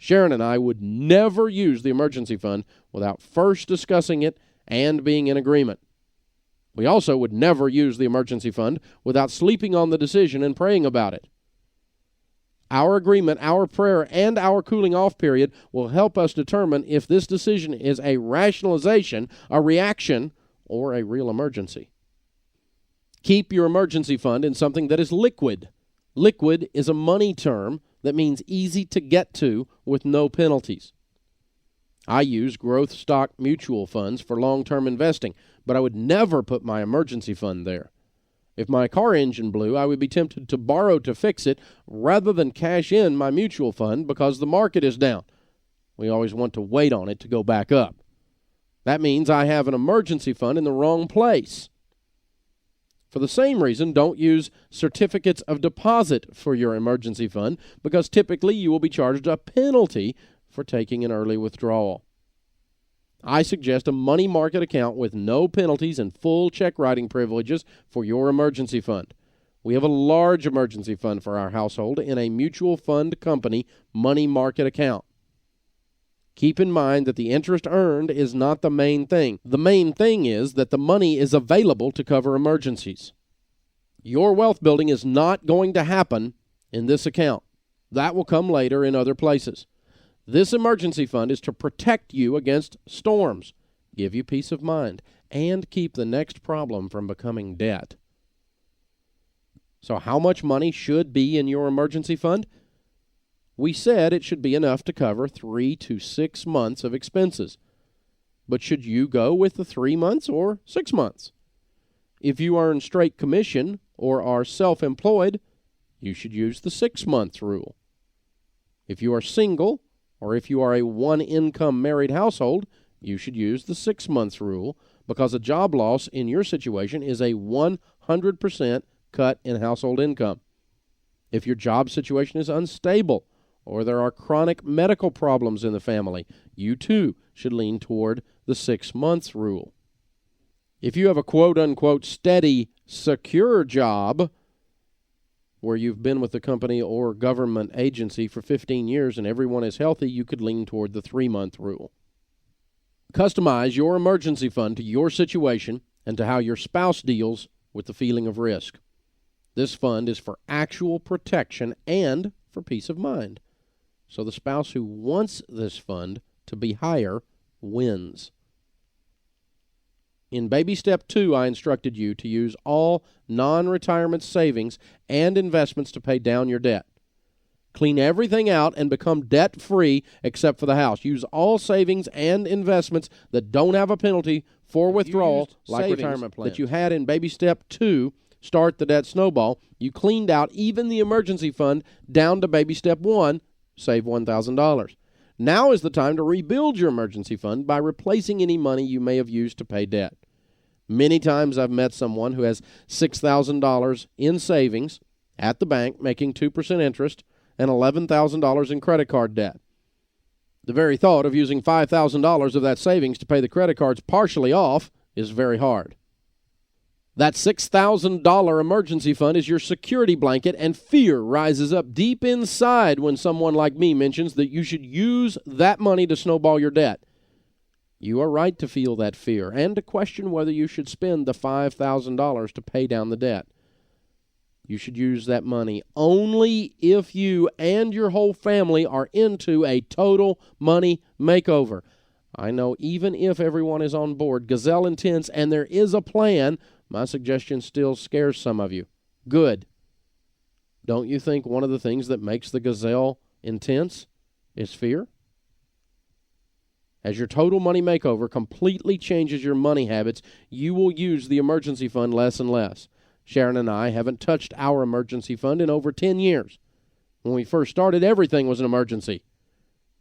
Sharon and I would never use the emergency fund without first discussing it and being in agreement. We also would never use the emergency fund without sleeping on the decision and praying about it. Our agreement, our prayer, and our cooling off period will help us determine if this decision is a rationalization, a reaction, or a real emergency. Keep your emergency fund in something that is liquid. Liquid is a money term that means easy to get to with no penalties. I use growth stock mutual funds for long-term investing, but I would never put my emergency fund there. If my car engine blew, I would be tempted to borrow to fix it rather than cash in my mutual fund because the market is down. We always want to wait on it to go back up. That means I have an emergency fund in the wrong place. For the same reason, don't use certificates of deposit for your emergency fund because typically you will be charged a penalty for taking an early withdrawal. I suggest a money market account with no penalties and full check writing privileges for your emergency fund. We have a large emergency fund for our household in a mutual fund company money market account. Keep in mind that the interest earned is not the main thing. The main thing is that the money is available to cover emergencies. Your wealth building is not going to happen in this account. That will come later in other places. This emergency fund is to protect you against storms, give you peace of mind, and keep the next problem from becoming debt. So how much money should be in your emergency fund? We said it should be enough to cover 3 to 6 months of expenses. But should you go with the 3 months or 6 months? If you earn straight commission or are self-employed, you should use the 6-month rule. If you are single, or if you are a one-income married household, you should use the 6 months rule because a job loss in your situation is a 100% cut in household income. If your job situation is unstable or there are chronic medical problems in the family, you too should lean toward the 6 months rule. If you have a quote-unquote steady, secure job where you've been with the company or government agency for 15 years and everyone is healthy, you could lean toward the 3-month rule. Customize your emergency fund to your situation and to how your spouse deals with the feeling of risk. This fund is for actual protection and for peace of mind. So the spouse who wants this fund to be higher wins. In Baby Step 2, I instructed you to use all non-retirement savings and investments to pay down your debt. Clean everything out and become debt-free except for the house. Use all savings and investments that don't have a penalty for withdrawal, like retirement plans that you had in Baby Step 2, Start the Debt Snowball. You cleaned out even the emergency fund down to Baby Step 1, save $1,000. Now is the time to rebuild your emergency fund by replacing any money you may have used to pay debt. Many times I've met someone who has $6,000 in savings at the bank making 2% interest and $11,000 in credit card debt. The very thought of using $5,000 of that savings to pay the credit cards partially off is very hard. That $6,000 emergency fund is your security blanket, and fear rises up deep inside when someone like me mentions that you should use that money to snowball your debt. You are right to feel that fear and to question whether you should spend the $5,000 to pay down the debt. You should use that money only if you and your whole family are into a total money makeover. I know even if everyone is on board, gazelle intense, and there is a plan, my suggestion still scares some of you. Good. Don't you think one of the things that makes the gazelle intense is fear? As your total money makeover completely changes your money habits, you will use the emergency fund less and less. Sharon and I haven't touched our emergency fund in over 10 years. When we first started, everything was an emergency.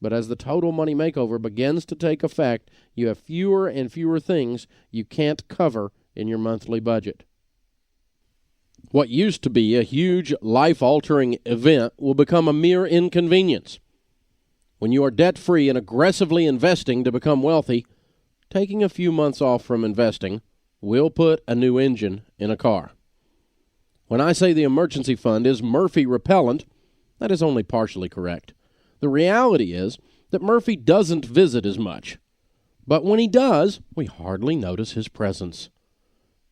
But as the total money makeover begins to take effect, you have fewer and fewer things you can't cover in your monthly budget. What used to be a huge life-altering event will become a mere inconvenience. When you are debt-free and aggressively investing to become wealthy, taking a few months off from investing will put a new engine in a car. When I say the emergency fund is Murphy repellent, that is only partially correct. The reality is that Murphy doesn't visit as much. But when he does, we hardly notice his presence.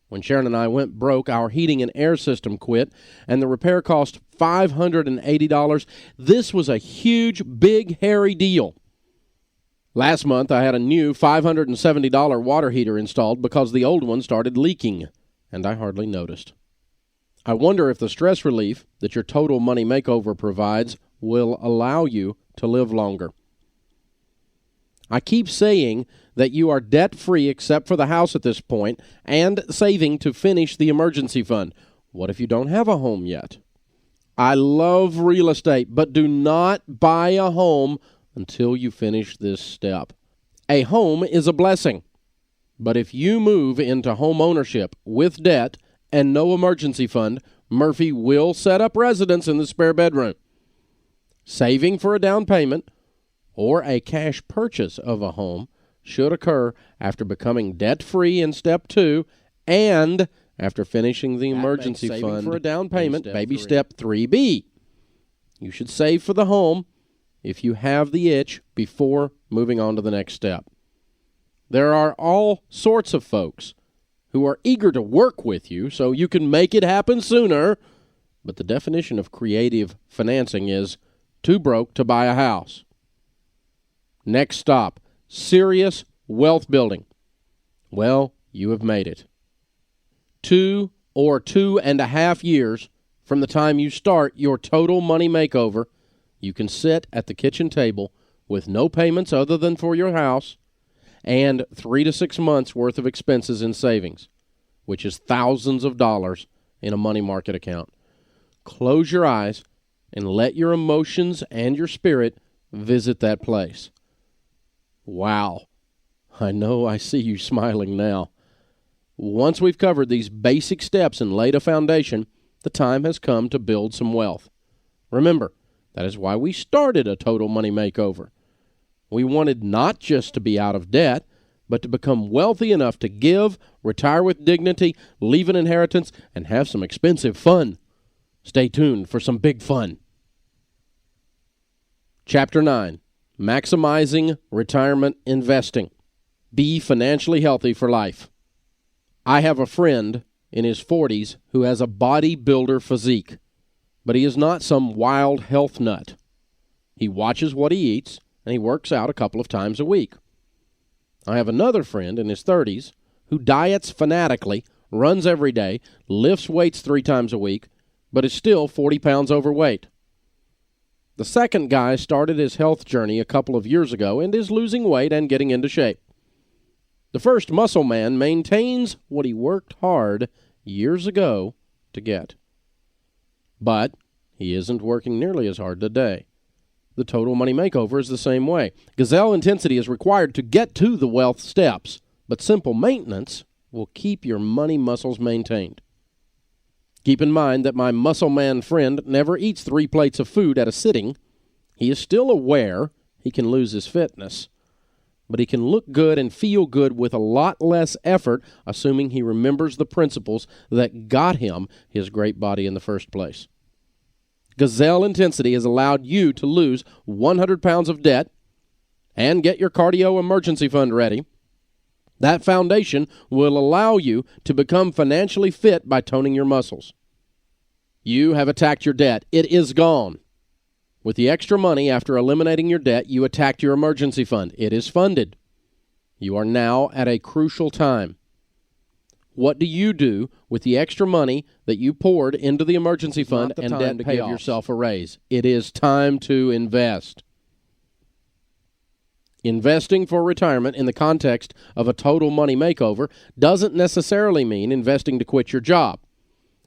When Sharon and I went broke, our heating and air system quit, and the repair cost $580. This was a huge, big, hairy deal. Last month, I had a new $570 water heater installed because the old one started leaking, and I hardly noticed. I wonder if the stress relief that your Total Money Makeover provides will allow you to live longer. I keep saying that you are debt-free except for the house at this point and saving to finish the emergency fund. What if you don't have a home yet? I love real estate, but do not buy a home until you finish this step. A home is a blessing, but if you move into home ownership with debt and no emergency fund, Murphy will set up residence in the spare bedroom. Saving for a down payment or a cash purchase of a home should occur after becoming debt-free in step 2 and after finishing the emergency fund for a down payment, baby step 3B. You should save for the home if you have the itch before moving on to the next step. There are all sorts of folks who are eager to work with you so you can make it happen sooner, but the definition of creative financing is too broke to buy a house. Next stop, serious wealth building. Well, you have made it. 2 or 2.5 years from the time you start your Total Money Makeover, you can sit at the kitchen table with no payments other than for your house and 3 to 6 months worth of expenses in savings, which is thousands of dollars in a money market account. Close your eyes and let your emotions and your spirit visit that place. Wow. I know I see you smiling now. Once we've covered these basic steps and laid a foundation, the time has come to build some wealth. Remember, that is why we started a Total Money Makeover. We wanted not just to be out of debt, but to become wealthy enough to give, retire with dignity, leave an inheritance, and have some expensive fun. Stay tuned for some big fun. Chapter 9, Maximizing Retirement Investing. Be financially healthy for life. I have a friend in his 40s who has a bodybuilder physique, but he is not some wild health nut. He watches what he eats, and he works out a couple of times a week. I have another friend in his 30s who diets fanatically, runs every day, lifts weights 3 times a week, but is still 40 pounds overweight. The second guy started his health journey a couple of years ago and is losing weight and getting into shape. The first muscle man maintains what he worked hard years ago to get. But he isn't working nearly as hard today. The Total Money Makeover is the same way. Gazelle intensity is required to get to the wealth steps, but simple maintenance will keep your money muscles maintained. Keep in mind that my muscle man friend never eats 3 plates of food at a sitting. He is still aware he can lose his fitness, but he can look good and feel good with a lot less effort, assuming he remembers the principles that got him his great body in the first place. Gazelle intensity has allowed you to lose 100 pounds of debt and get your cardio emergency fund ready. That foundation will allow you to become financially fit by toning your muscles. You have attacked your debt. It is gone. With the extra money after eliminating your debt, you attacked your emergency fund. It is funded. You are now at a crucial time. What do you do with the extra money that you poured into the emergency fund and debt to give yourself a raise? It is time to invest. Investing for retirement in the context of a Total Money Makeover doesn't necessarily mean investing to quit your job.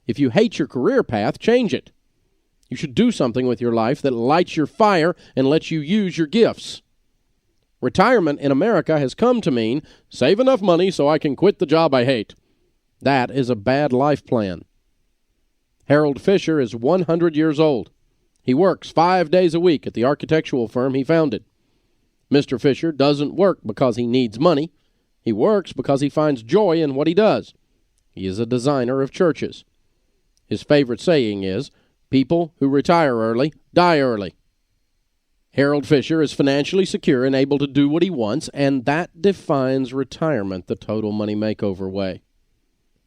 If you hate your career path, change it. You should do something with your life that lights your fire and lets you use your gifts. Retirement in America has come to mean save enough money so I can quit the job I hate. That is a bad life plan. Harold Fisher is 100 years old. He works 5 days a week at the architectural firm he founded. Mr. Fisher doesn't work because he needs money. He works because he finds joy in what he does. He is a designer of churches. His favorite saying is, people who retire early die early. Harold Fisher is financially secure and able to do what he wants, and that defines retirement the Total Money Makeover way.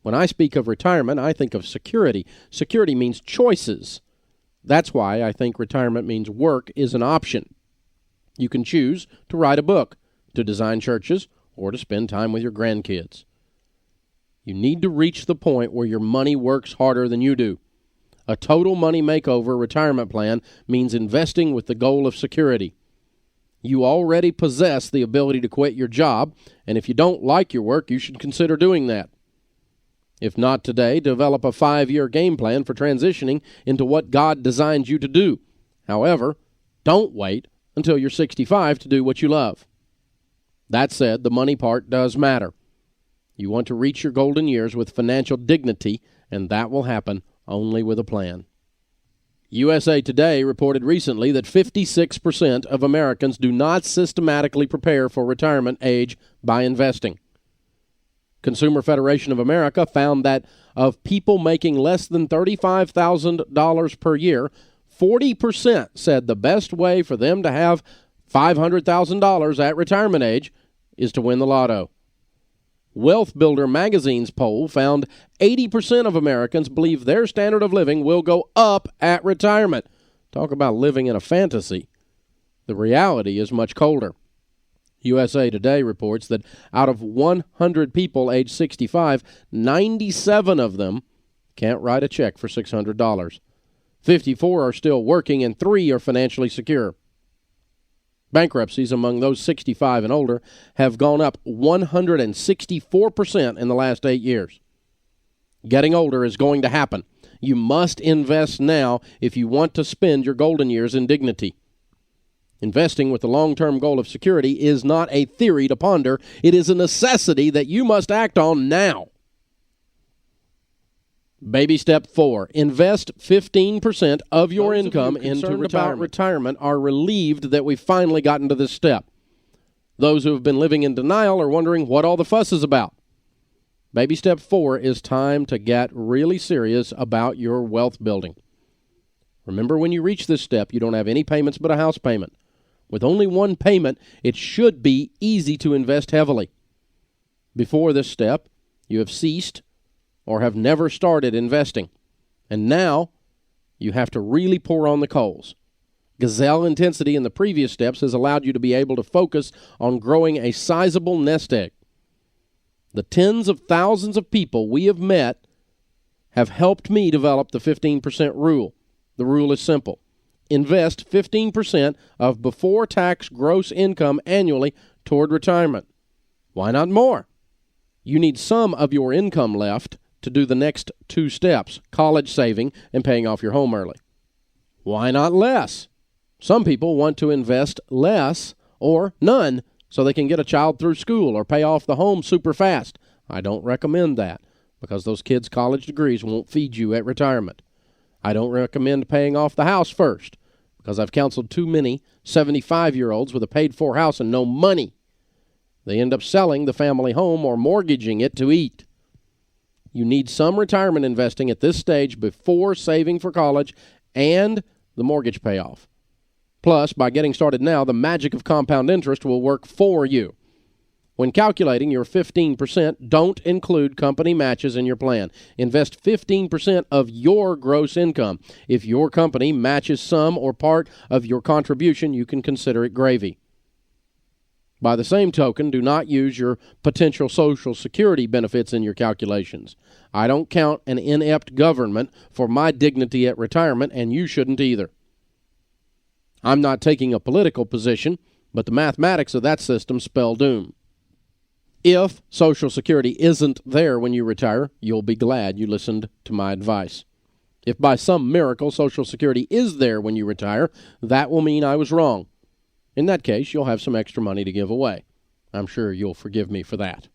When I speak of retirement, I think of security. Security means choices. That's why I think retirement means work is an option. You can choose to write a book, to design churches, or to spend time with your grandkids. You need to reach the point where your money works harder than you do. A Total Money Makeover retirement plan means investing with the goal of security. You already possess the ability to quit your job, and if you don't like your work, you should consider doing that. If not today, develop a 5-year game plan for transitioning into what God designed you to do. However, don't wait until you're 65 to do what you love. That said, the money part does matter. You want to reach your golden years with financial dignity, and that will happen only with a plan. USA Today reported recently that 56% of Americans do not systematically prepare for retirement age by investing. Consumer Federation of America found that of people making less than $35,000 per year, 40% said the best way for them to have $500,000 at retirement age is to win the lotto. Wealth Builder magazine's poll found 80% of Americans believe their standard of living will go up at retirement. Talk about living in a fantasy. The reality is much colder. USA Today reports that out of 100 people age 65, 97 of them can't write a check for $600. 54 are still working and 3 are financially secure. Bankruptcies among those 65 and older have gone up 164% in the last 8 years. Getting older is going to happen. You must invest now if you want to spend your golden years in dignity. Investing with the long-term goal of security is not a theory to ponder. It is a necessity that you must act on now. Baby step 4, invest 15% of your income into retirement are relieved that we've finally gotten to this step. Those who have been living in denial are wondering what all the fuss is about. Baby step 4 is time to get really serious about your wealth building. Remember, when you reach this step, you don't have any payments but a house payment. With only one payment, it should be easy to invest heavily. Before this step, you have ceased or have never started investing. And now, you have to really pour on the coals. Gazelle intensity in the previous steps has allowed you to be able to focus on growing a sizable nest egg. The tens of thousands of people we have met have helped me develop the 15% rule. The rule is simple. Invest 15% of before-tax gross income annually toward retirement. Why not more? You need some of your income left to do the next 2 steps, college saving and paying off your home early. Why not less? Some people want to invest less or none so they can get a child through school or pay off the home super fast. I don't recommend that because those kids' college degrees won't feed you at retirement. I don't recommend paying off the house first because I've counseled too many 75-year-olds with a paid-for house and no money. They end up selling the family home or mortgaging it to eat. You need some retirement investing at this stage before saving for college and the mortgage payoff. Plus, by getting started now, the magic of compound interest will work for you. When calculating your 15%, don't include company matches in your plan. Invest 15% of your gross income. If your company matches some or part of your contribution, you can consider it gravy. By the same token, do not use your potential Social Security benefits in your calculations. I don't count an inept government for my dignity at retirement, and you shouldn't either. I'm not taking a political position, but the mathematics of that system spell doom. If Social Security isn't there when you retire, you'll be glad you listened to my advice. If by some miracle Social Security is there when you retire, that will mean I was wrong. In that case, you'll have some extra money to give away. I'm sure you'll forgive me for that.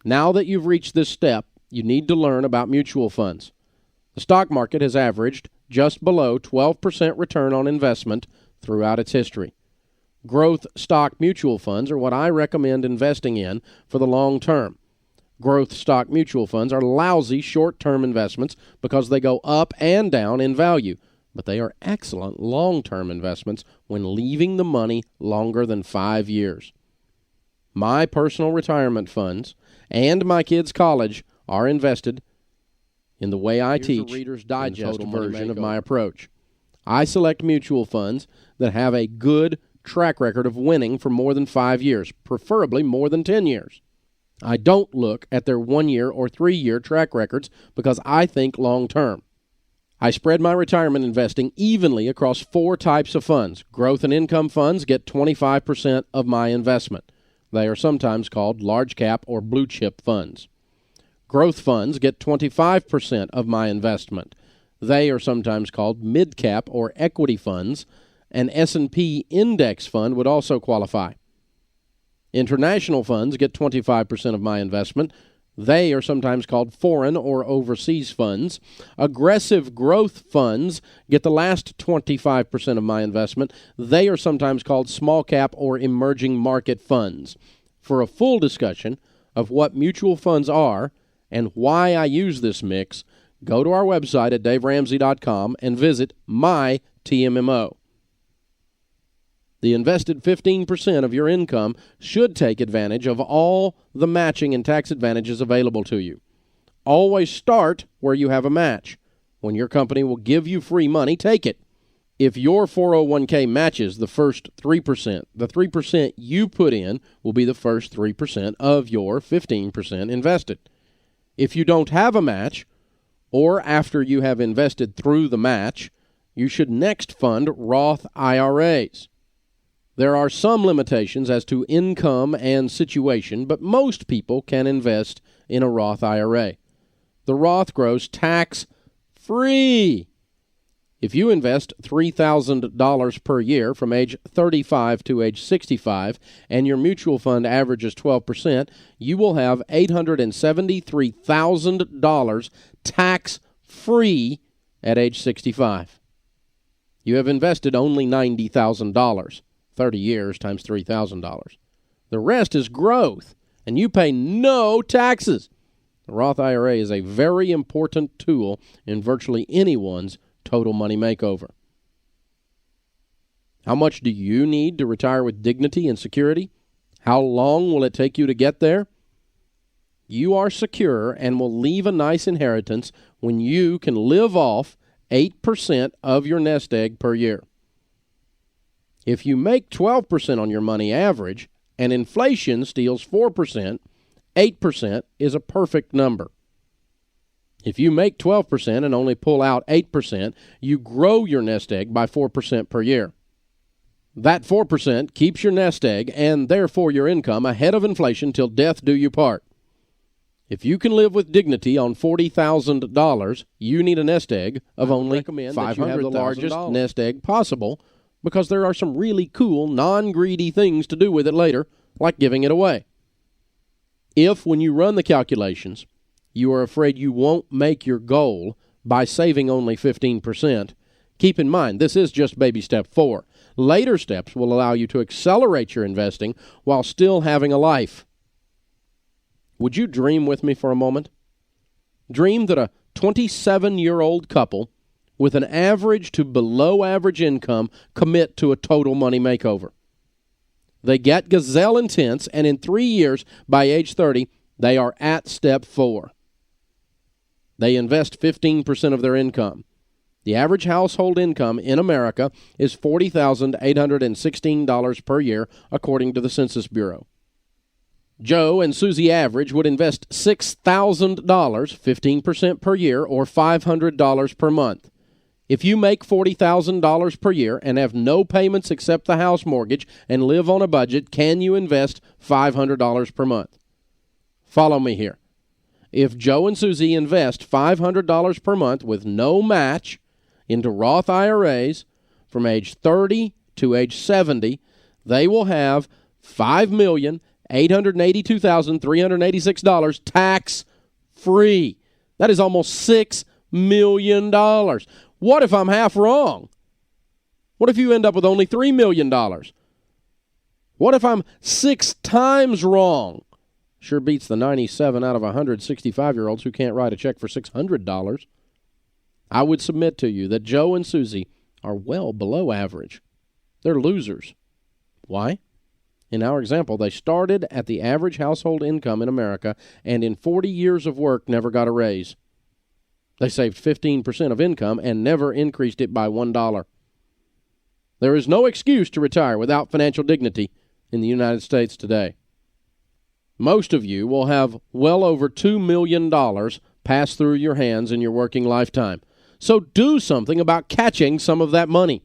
Now that you've reached this step, you need to learn about mutual funds. The stock market has averaged just below 12% return on investment throughout its history. Growth stock mutual funds are what I recommend investing in for the long term. Growth stock mutual funds are lousy short-term investments because they go up and down in value. but they are excellent long-term investments when leaving the money longer than 5 years. My personal retirement funds and my kids' college are invested in the way I teach, Reader's Digest version of my approach. I select mutual funds that have a good track record of winning for more than 5 years, preferably more than 10 years. I don't look at their 1-year or 3-year track records because I think long-term. I spread my retirement investing evenly across 4 types of funds. Growth and income funds get 25% of my investment. They are sometimes called large cap or blue chip funds. Growth funds get 25% of my investment. They are sometimes called mid cap or equity funds. An S&P index fund would also qualify. International funds get 25% of my investment. They are sometimes called foreign or overseas funds. Aggressive growth funds get the last 25% of my investment. They are sometimes called small cap or emerging market funds. For a full discussion of what mutual funds are and why I use this mix, go to our website at daveramsey.com and visit my TMMO. The invested 15% of your income should take advantage of all the matching and tax advantages available to you. Always start where you have a match. When your company will give you free money, take it. If your 401k matches the first 3%, the 3% you put in will be the first 3% of your 15% invested. If you don't have a match, or after you have invested through the match, you should next fund Roth IRAs. There are some limitations as to income and situation, but most people can invest in a Roth IRA. The Roth grows tax-free. If you invest $3,000 per year from age 35 to age 65 and your mutual fund averages 12%, you will have $873,000 tax-free at age 65. You have invested only $90,000. 30 years times $3,000. The rest is growth, and you pay no taxes. The Roth IRA is a very important tool in virtually anyone's total money makeover. How much do you need to retire with dignity and security? How long will it take you to get there? You are secure and will leave a nice inheritance when you can live off 8% of your nest egg per year. If you make 12% on your money average and inflation steals 4%, 8% is a perfect number. If you make 12% and only pull out 8%, you grow your nest egg by 4% per year. That 4% keeps your nest egg and therefore your income ahead of inflation till death do you part. If you can live with dignity on $40,000, you need a nest egg of only $500,000, the largest nest egg possible, because there are some really cool, non-greedy things to do with it later, like giving it away. If, when you run the calculations, you are afraid you won't make your goal by saving only 15%, keep in mind this is just baby step 4. Later steps will allow you to accelerate your investing while still having a life. Would you dream with me for a moment? Dream that a 27-year-old couple with an average to below average income commit to a total money makeover. They get gazelle intense, and in 3 years, by age 30, they are at step 4. They invest 15% of their income. The average household income in America is $40,816 per year, according to the Census Bureau. Joe and Susie average would invest $6,000, 15% per year, or $500 per month. If you make $40,000 per year and have no payments except the house mortgage and live on a budget, can you invest $500 per month? Follow me here. If Joe and Susie invest $500 per month with no match into Roth IRAs from age 30 to age 70, they will have $5,882,386 tax-free. That is almost $6 million. What if I'm half wrong? What if you end up with only $3 million? What if I'm 6 times wrong? Sure beats the 97 out of 100 65-year-olds who can't write a check for $600. I would submit to you that Joe and Susie are well below average. They're losers. Why? In our example, they started at the average household income in America and in 40 years of work never got a raise. They saved 15% of income and never increased it by $1. There is no excuse to retire without financial dignity in the United States today. Most of you will have well over $2 million pass through your hands in your working lifetime. So do something about catching some of that money.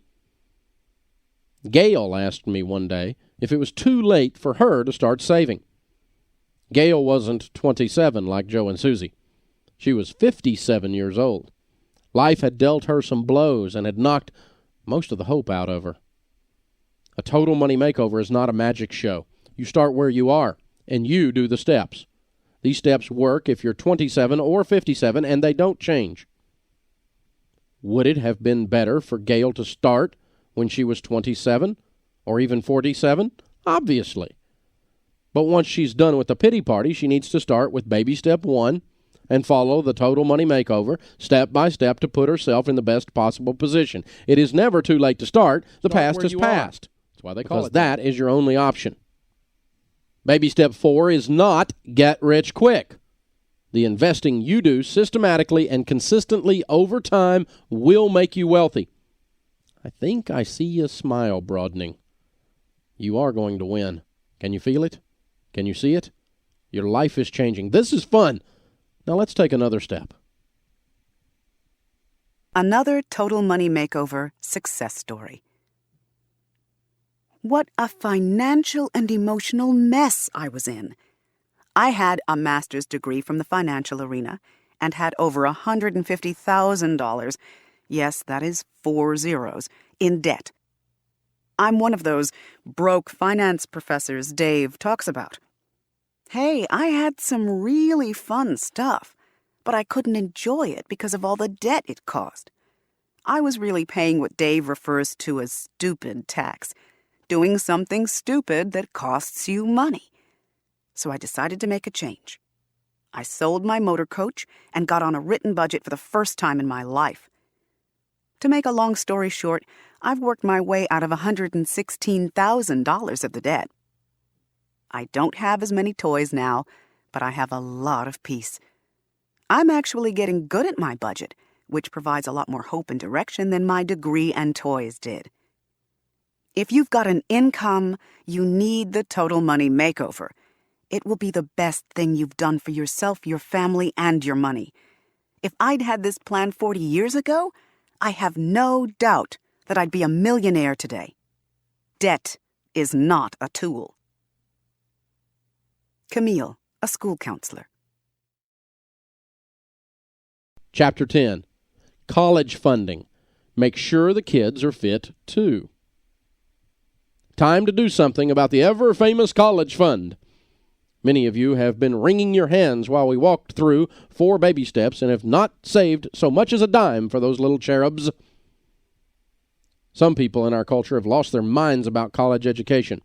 Gail asked me one day if it was too late for her to start saving. Gail wasn't 27 like Joe and Susie. She was 57 years old. Life had dealt her some blows and had knocked most of the hope out of her. A Total Money Makeover is not a magic show. You start where you are, and you do the steps. These steps work if you're 27 or 57, and they don't change. Would it have been better for Gail to start when she was 27 or even 47? Obviously. But once she's done with the pity party, she needs to start with baby step 1 and follow the Total Money Makeover step by step to put herself in the best possible position. It is never too late to start. The past is past. That's why they call it that. That is your only option. Baby step 4 is not get rich quick. The investing you do systematically and consistently over time will make you wealthy. I think I see a smile broadening. You are going to win. Can you feel it? Can you see it? Your life is changing. This is fun. Now let's take another step. Another Total Money Makeover success story. What a financial and emotional mess I was in. I had a master's degree from the financial arena and had over $150,000, yes, that is 4 zeros, in debt. I'm one of those broke finance professors Dave talks about. Hey, I had some really fun stuff, but I couldn't enjoy it because of all the debt it caused. I was really paying what Dave refers to as stupid tax, doing something stupid that costs you money. So I decided to make a change. I sold my motor coach and got on a written budget for the first time in my life. To make a long story short, I've worked my way out of $116,000 of the debt. I don't have as many toys now, but I have a lot of peace. I'm actually getting good at my budget, which provides a lot more hope and direction than my degree and toys did. If you've got an income, you need the Total Money Makeover. It will be the best thing you've done for yourself, your family, and your money. If I'd had this plan 40 years ago, I have no doubt that I'd be a millionaire today. Debt is not a tool. Camille, a school counselor. Chapter 10. College funding. Make sure the kids are fit, too. Time to do something about the ever-famous college fund. Many of you have been wringing your hands while we walked through 4 baby steps and have not saved so much as a dime for those little cherubs. Some people in our culture have lost their minds about college education.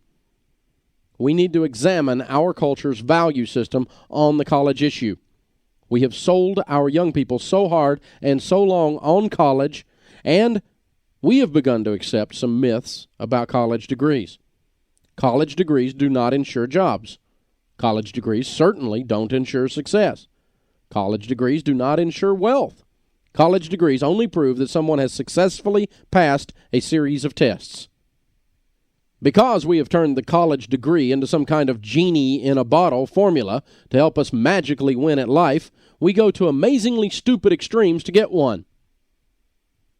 We need to examine our culture's value system on the college issue. We have sold our young people so hard and so long on college, and we have begun to accept some myths about college degrees. College degrees do not ensure jobs. College degrees certainly don't ensure success. College degrees do not ensure wealth. College degrees only prove that someone has successfully passed a series of tests. Because we have turned the college degree into some kind of genie-in-a-bottle formula to help us magically win at life, we go to amazingly stupid extremes to get one.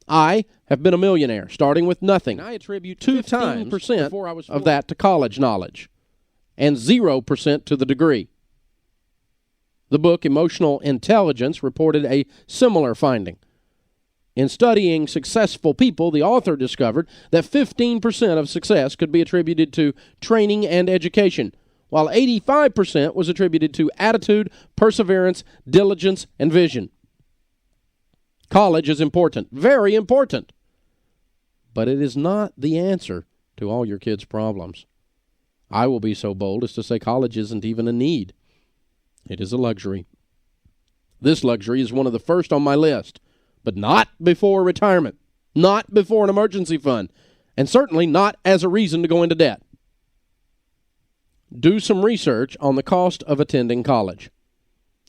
I have been a millionaire, starting with nothing. I attribute 2 times of that to college knowledge, and 0% to the degree. The book Emotional Intelligence reported a similar finding. In studying successful people, the author discovered that 15% of success could be attributed to training and education, while 85% was attributed to attitude, perseverance, diligence, and vision. College is important, very important, but it is not the answer to all your kids' problems. I will be so bold as to say college isn't even a need. It is a luxury. This luxury is one of the first on my list, but not before retirement, not before an emergency fund, and certainly not as a reason to go into debt. Do some research on the cost of attending college.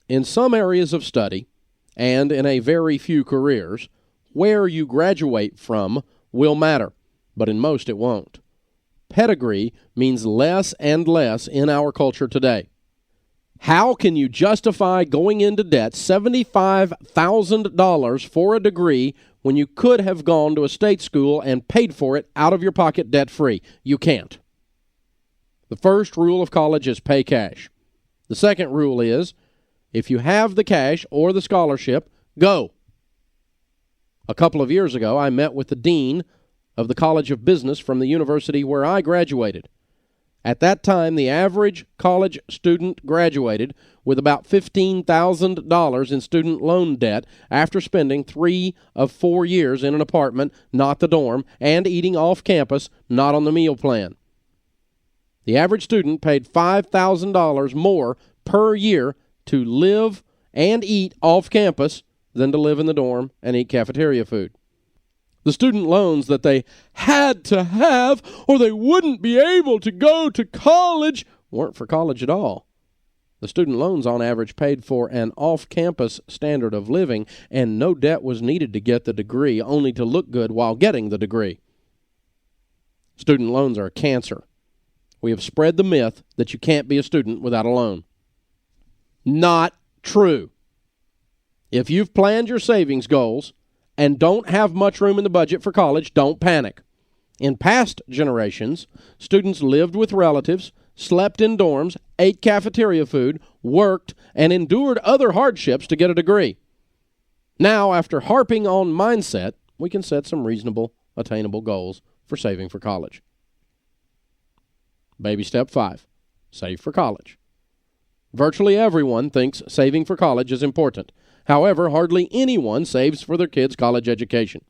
In some areas of study, and in a very few careers, where you graduate from will matter, but in most it won't. Pedigree means less and less in our culture today. How can you justify going into debt $75,000 for a degree when you could have gone to a state school and paid for it out of your pocket debt-free? You can't. The first rule of college is pay cash. The second rule is, if you have the cash or the scholarship, go. A couple of years ago, I met with the dean of the College of Business from the university where I graduated. At that time, the average college student graduated with about $15,000 in student loan debt after spending 3 of 4 years in an apartment, not the dorm, and eating off campus, not on the meal plan. The average student paid $5,000 more per year to live and eat off campus than to live in the dorm and eat cafeteria food. The student loans that they had to have or they wouldn't be able to go to college weren't for college at all. The student loans on average paid for an off-campus standard of living, and no debt was needed to get the degree, only to look good while getting the degree. Student loans are a cancer. We have spread the myth that you can't be a student without a loan. Not true. If you've planned your savings goals and don't have much room in the budget for college, don't panic. In past generations, students lived with relatives, slept in dorms, ate cafeteria food, worked, and endured other hardships to get a degree. Now, after harping on mindset, we can set some reasonable, attainable goals for saving for college. Baby step 5, save for college. Virtually everyone thinks saving for college is important. However, hardly anyone saves for their kids' college education.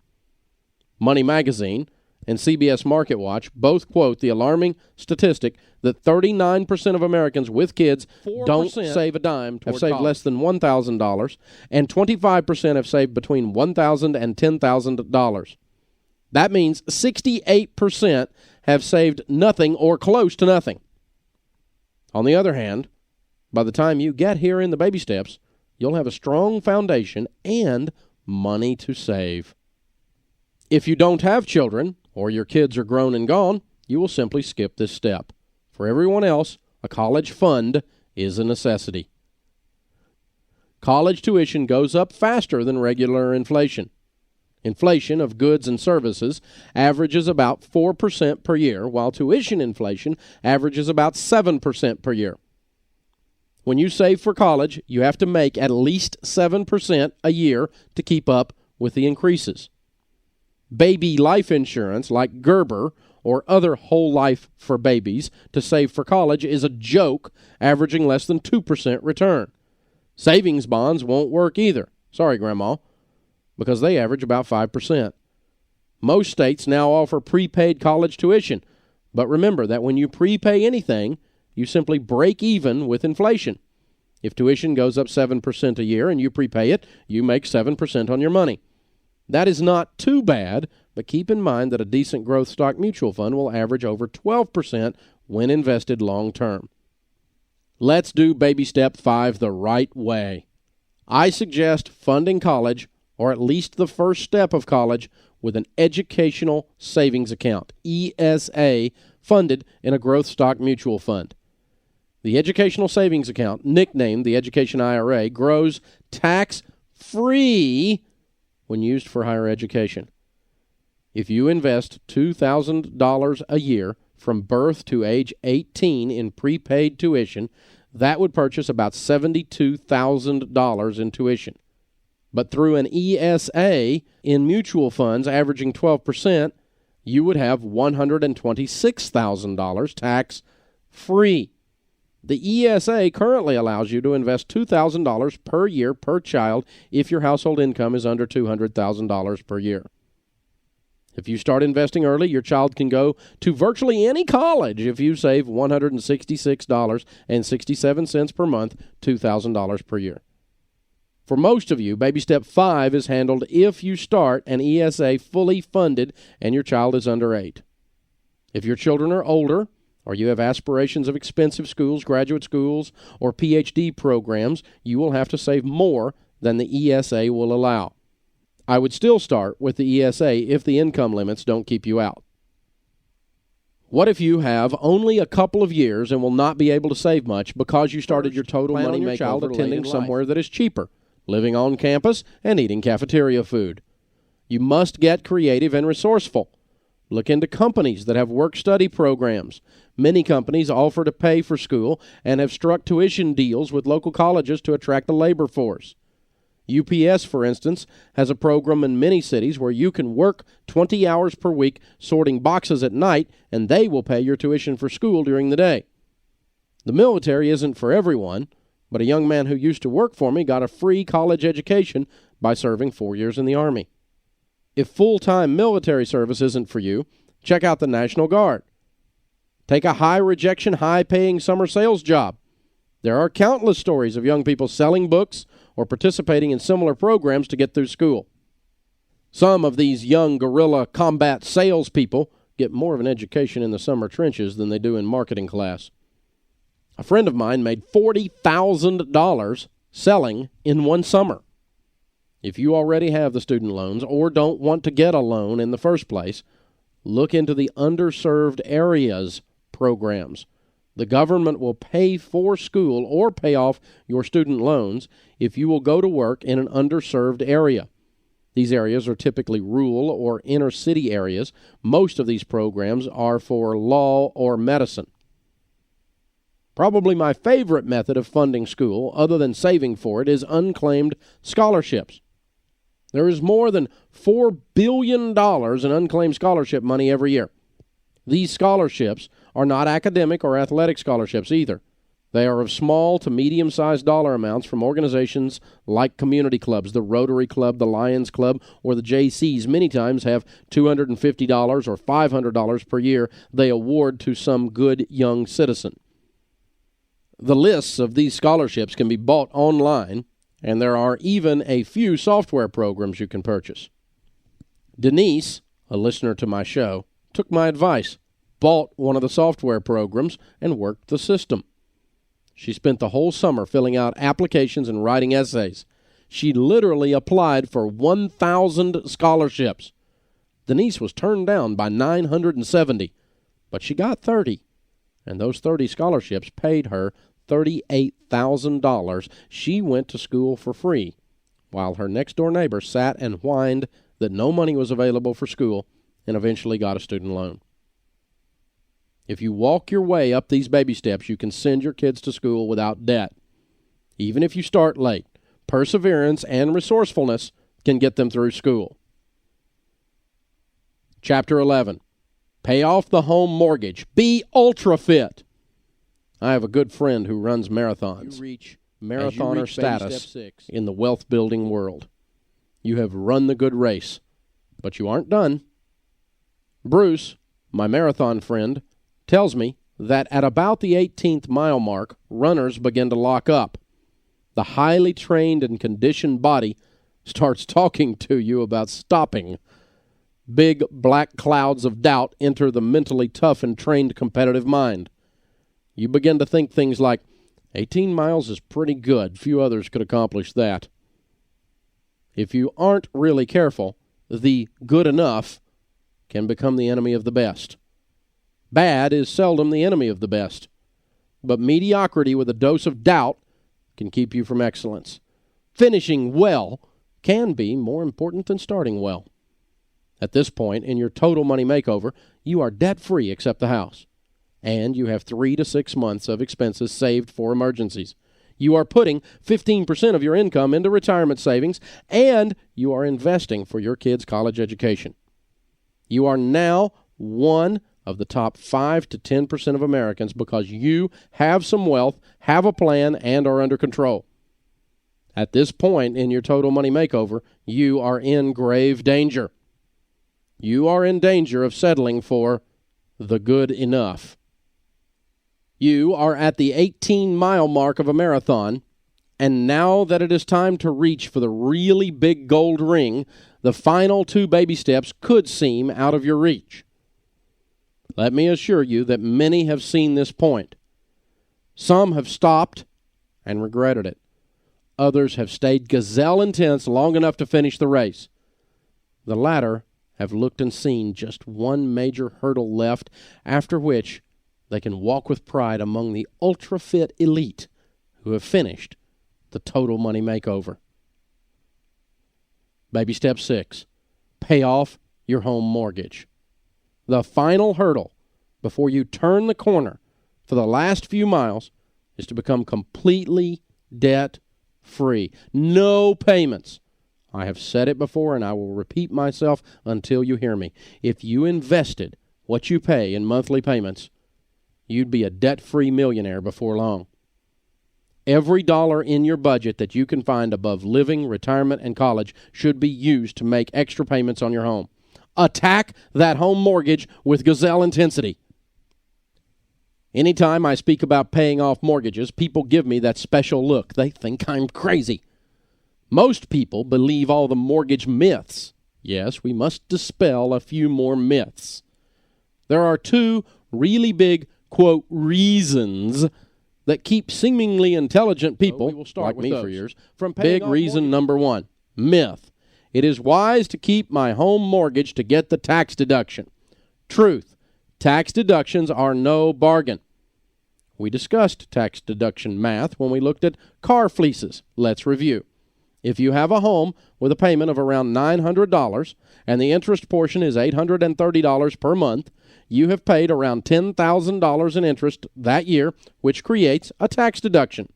Money Magazine and CBS Market Watch both quote the alarming statistic that 39% of Americans with kids don't save a dime, have saved less than $1,000, and 25% have saved between $1,000 and $10,000. That means 68% have saved nothing or close to nothing. On the other hand, by the time you get here in the baby steps, you'll have a strong foundation and money to save. If you don't have children, or your kids are grown and gone, you will simply skip this step. For everyone else, a college fund is a necessity. College tuition goes up faster than regular inflation. Inflation of goods and services averages about 4% per year, while tuition inflation averages about 7% per year. When you save for college, you have to make at least 7% a year to keep up with the increases. Baby life insurance like Gerber or other whole life for babies to save for college is a joke, averaging less than 2% return. Savings bonds won't work either. Sorry, Grandma, because they average about 5%. Most states now offer prepaid college tuition, but remember that when you prepay anything, you simply break even with inflation. If tuition goes up 7% a year and you prepay it, you make 7% on your money. That is not too bad, but keep in mind that a decent growth stock mutual fund will average over 12% when invested long term. Let's do baby step 5 the right way. I suggest funding college, or at least the first step of college, with an educational savings account, ESA, funded in a growth stock mutual fund. The educational savings account, nicknamed the Education IRA, grows tax-free when used for higher education. If you invest $2,000 a year from birth to age 18 in prepaid tuition, that would purchase about $72,000 in tuition. But through an ESA in mutual funds averaging 12%, you would have $126,000 tax-free. The ESA currently allows you to invest $2,000 per year per child if your household income is under $200,000 per year. If you start investing early, your child can go to virtually any college if you save $166.67 per month, $2,000 per year. For most of you, baby step 5 is handled if you start an ESA fully funded and your child is under 8. If your children are older, or you have aspirations of expensive schools, graduate schools, or PhD programs, you will have to save more than the ESA will allow. I would still start with the ESA if the income limits don't keep you out. What if you have only a couple of years and will not be able to save much because you started your Total Money Makeover attending somewhere that is cheaper, living on campus, and eating cafeteria food? You must get creative and resourceful. Look into companies that have work-study programs. Many companies offer to pay for school and have struck tuition deals with local colleges to attract the labor force. UPS, for instance, has a program in many cities where you can work 20 hours per week sorting boxes at night, and they will pay your tuition for school during the day. The military isn't for everyone, but a young man who used to work for me got a free college education by serving 4 years in the Army. If full-time military service isn't for you, check out the National Guard. Take a high-rejection, high-paying summer sales job. There are countless stories of young people selling books or participating in similar programs to get through school. Some of these young guerrilla combat salespeople get more of an education in the summer trenches than they do in marketing class. A friend of mine made $40,000 selling in one summer. If you already have the student loans or don't want to get a loan in the first place, look into the underserved areas programs. The government will pay for school or pay off your student loans if you will go to work in an underserved area. These areas are typically rural or inner city areas. Most of these programs are for law or medicine. Probably my favorite method of funding school, other than saving for it, is unclaimed scholarships. There is more than $4 billion in unclaimed scholarship money every year. These scholarships are not academic or athletic scholarships either. They are of small to medium-sized dollar amounts from organizations like community clubs. The Rotary Club, the Lions Club, or the JCs many times have $250 or $500 per year they award to some good young citizen. The lists of these scholarships can be bought online, and there are even a few software programs you can purchase. Denise, a listener to my show, took my advice, bought one of the software programs, and worked the system. She spent the whole summer filling out applications and writing essays. She literally applied for 1,000 scholarships. Denise was turned down by 970, but she got 30, and those 30 scholarships paid her $38,000. She went to school for free, while her next-door neighbor sat and whined that no money was available for school and eventually got a student loan. If you walk your way up these baby steps, you can send your kids to school without debt. Even if you start late, perseverance and resourcefulness can get them through school. Chapter 11, pay off the home mortgage. Be ultra fit. I have a good friend who runs marathons. You reach marathoner status in the wealth-building world. You have run the good race, but you aren't done. Bruce, my marathon friend, tells me that at about the 18th mile mark, runners begin to lock up. The highly trained and conditioned body starts talking to you about stopping. Big black clouds of doubt enter the mentally tough and trained competitive mind. You begin to think things like, 18 miles is pretty good. Few others could accomplish that. If you aren't really careful, the good enough can become the enemy of the best. Bad is seldom the enemy of the best, but mediocrity with a dose of doubt can keep you from excellence. Finishing well can be more important than starting well. At this point in your Total Money Makeover, you are debt-free except the house, and you have 3 to 6 months of expenses saved for emergencies. You are putting 15% of your income into retirement savings, and you are investing for your kids' college education. You are now one of the top 5 to 10% of Americans because you have some wealth, have a plan, and are under control. At this point in your Total Money Makeover, you are in grave danger. You are in danger of settling for the good enough. You are at the 18-mile mark of a marathon, And now that it is time to reach for the really big gold ring, the final 2 baby steps could seem out of your reach. Let me assure you that many have seen this point. Some have stopped and regretted it. Others have stayed gazelle intense long enough to finish the race. The latter have looked and seen just one major hurdle left, after which they can walk with pride among the ultra-fit elite who have finished the Total Money Makeover. Baby step 6, pay off your home mortgage. The final hurdle before you turn the corner for the last few miles is to become completely debt-free. No payments. I have said it before, and I will repeat myself until you hear me. If you invested what you pay in monthly payments, you'd be a debt-free millionaire before long. Every dollar in your budget that you can find above living, retirement, and college should be used to make extra payments on your home. Attack that home mortgage with gazelle intensity. Anytime I speak about paying off mortgages, people give me that special look. They think I'm crazy. Most people believe all the mortgage myths. Yes, we must dispel a few more myths. There are 2 really big, quote, reasons that keep seemingly intelligent people, like me for years, from paying off mortgages. Big reason number 1, myth. It is wise to keep my home mortgage to get the tax deduction. Truth. Tax deductions are no bargain. We discussed tax deduction math when we looked at car fleeces. Let's review. If you have a home with a payment of around $900 and the interest portion is $830 per month, you have paid around $10,000 in interest that year, which creates a tax deduction.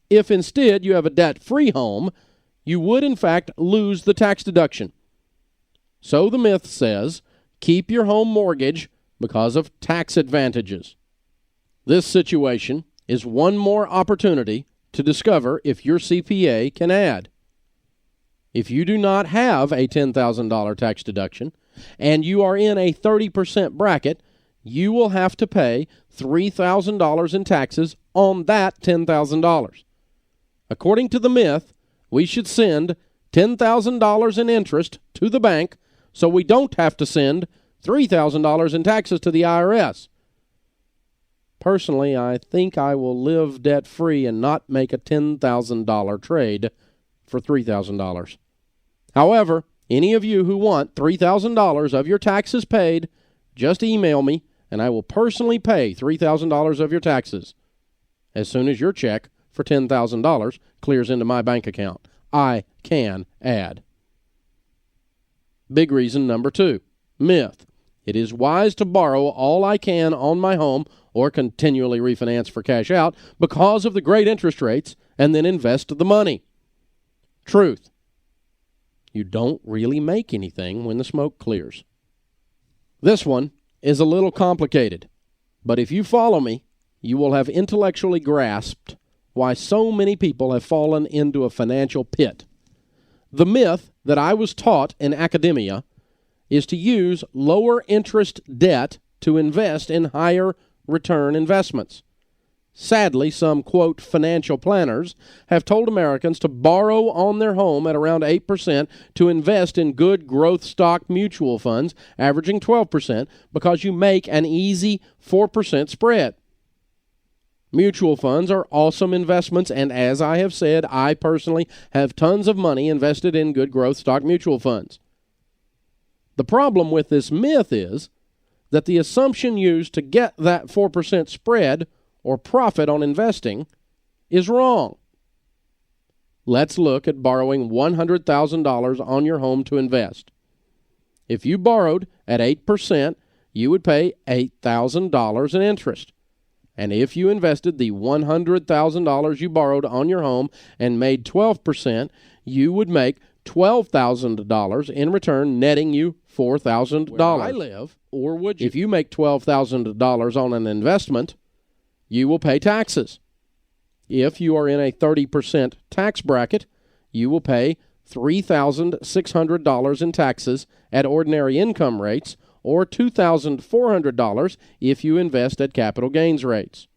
If instead you have a debt-free home, you would in fact lose the tax deduction. So the myth says, keep your home mortgage because of tax advantages. This situation is one more opportunity to discover if your CPA can add. If you do not have a $10,000 tax deduction and you are in a 30% bracket, you will have to pay $3,000 in taxes on that $10,000. According to the myth, we should send $10,000 in interest to the bank so we don't have to send $3,000 in taxes to the IRS. Personally, I think I will live debt-free and not make a $10,000 trade for $3,000. However, any of you who want $3,000 of your taxes paid, just email me, and I will personally pay $3,000 of your taxes as soon as your check for $10,000 clears into my bank account. I can add. Big reason number 2, myth. It is wise to borrow all I can on my home or continually refinance for cash out because of the great interest rates and then invest the money. Truth. You don't really make anything when the smoke clears. This one is a little complicated, but if you follow me, you will have intellectually grasped why so many people have fallen into a financial pit. The myth that I was taught in academia is to use lower interest debt to invest in higher return investments. Sadly, some, quote, financial planners have told Americans to borrow on their home at around 8% to invest in good growth stock mutual funds, averaging 12%, because you make an easy 4% spread. Mutual funds are awesome investments, and as I have said, I personally have tons of money invested in good growth stock mutual funds. The problem with this myth is that the assumption used to get that 4% spread or profit on investing is wrong. Let's look at borrowing $100,000 on your home to invest. If you borrowed at 8%, you would pay $8,000 in interest. And if you invested the $100,000 you borrowed on your home and made 12%, you would make $12,000 in return, netting you $4,000. Where I live, or would you? If you make $12,000 on an investment, you will pay taxes. If you are in a 30% tax bracket, you will pay $3,600 in taxes at ordinary income rates, or $2,400 if you invest at capital gains rates.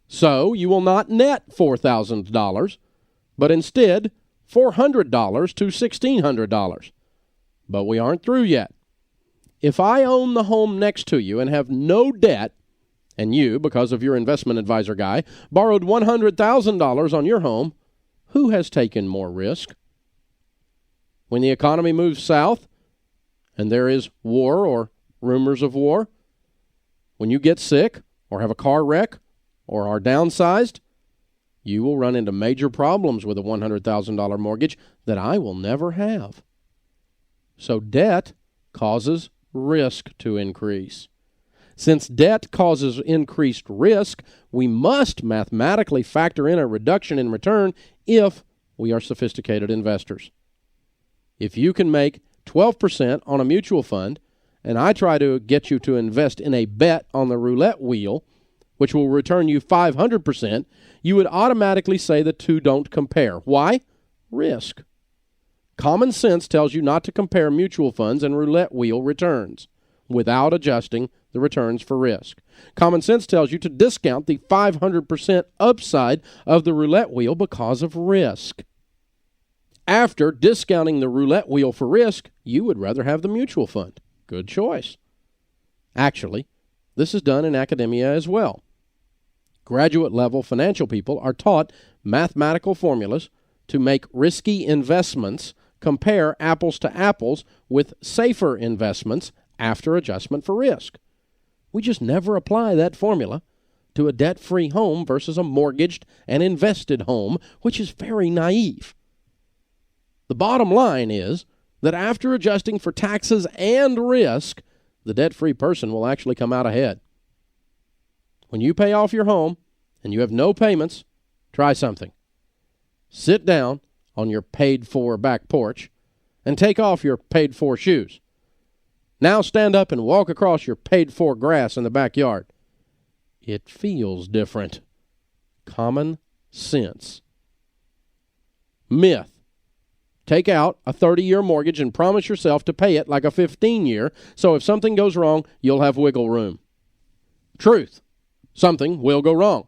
So you will not net $4,000, but instead $400 to $1,600. But we aren't through yet. If I own the home next to you and have no debt, and you, because of your investment advisor guy, borrowed $100,000 on your home, who has taken more risk? When the economy moves south, and there is war or rumors of war, when you get sick or have a car wreck or are downsized, you will run into major problems with a $100,000 mortgage that I will never have. So debt causes risk to increase. Since debt causes increased risk, we must mathematically factor in a reduction in return if we are sophisticated investors. If you can make 12% on a mutual fund, and I try to get you to invest in a bet on the roulette wheel, which will return you 500%, you would automatically say the two don't compare. Why? Risk. Common sense tells you not to compare mutual funds and roulette wheel returns without adjusting the returns for risk. Common sense tells you to discount the 500% upside of the roulette wheel because of risk. After discounting the roulette wheel for risk, you would rather have the mutual fund. Good choice. Actually, this is done in academia as well. Graduate-level financial people are taught mathematical formulas to make risky investments compare apples to apples with safer investments after adjustment for risk. We just never apply that formula to a debt-free home versus a mortgaged and invested home, which is very naive. The bottom line is that after adjusting for taxes and risk, the debt-free person will actually come out ahead. When you pay off your home and you have no payments, try something. Sit down on your paid-for back porch and take off your paid-for shoes. Now stand up and walk across your paid-for grass in the backyard. It feels different. Common sense. Myth. Take out a 30-year mortgage and promise yourself to pay it like a 15-year, so if something goes wrong, you'll have wiggle room. Truth. Something will go wrong.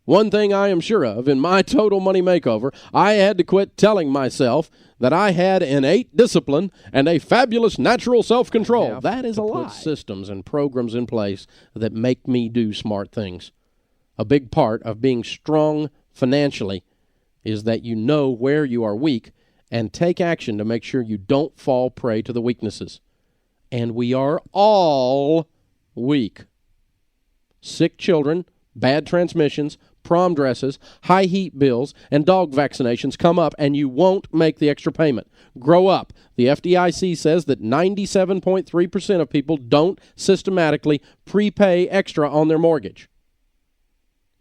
One thing I am sure of, in my Total Money Makeover, I had to quit telling myself that I had innate discipline and a fabulous natural self-control. That is a lie. Put systems and programs in place that make me do smart things. A big part of being strong financially is that you know where you are weak and take action to make sure you don't fall prey to the weaknesses. And we are all weak. Sick children, bad transmissions, prom dresses, high heat bills, and dog vaccinations come up, and you won't make the extra payment. Grow up. The FDIC says that 97.3% of people don't systematically prepay extra on their mortgage.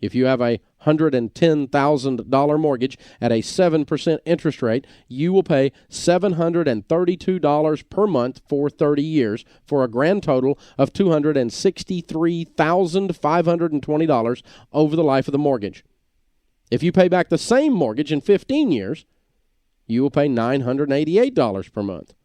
If you have a $110,000 mortgage at a 7% interest rate, you will pay $732 per month for 30 years for a grand total of $263,520 over the life of the mortgage. If you pay back the same mortgage in 15 years, you will pay $988 per month,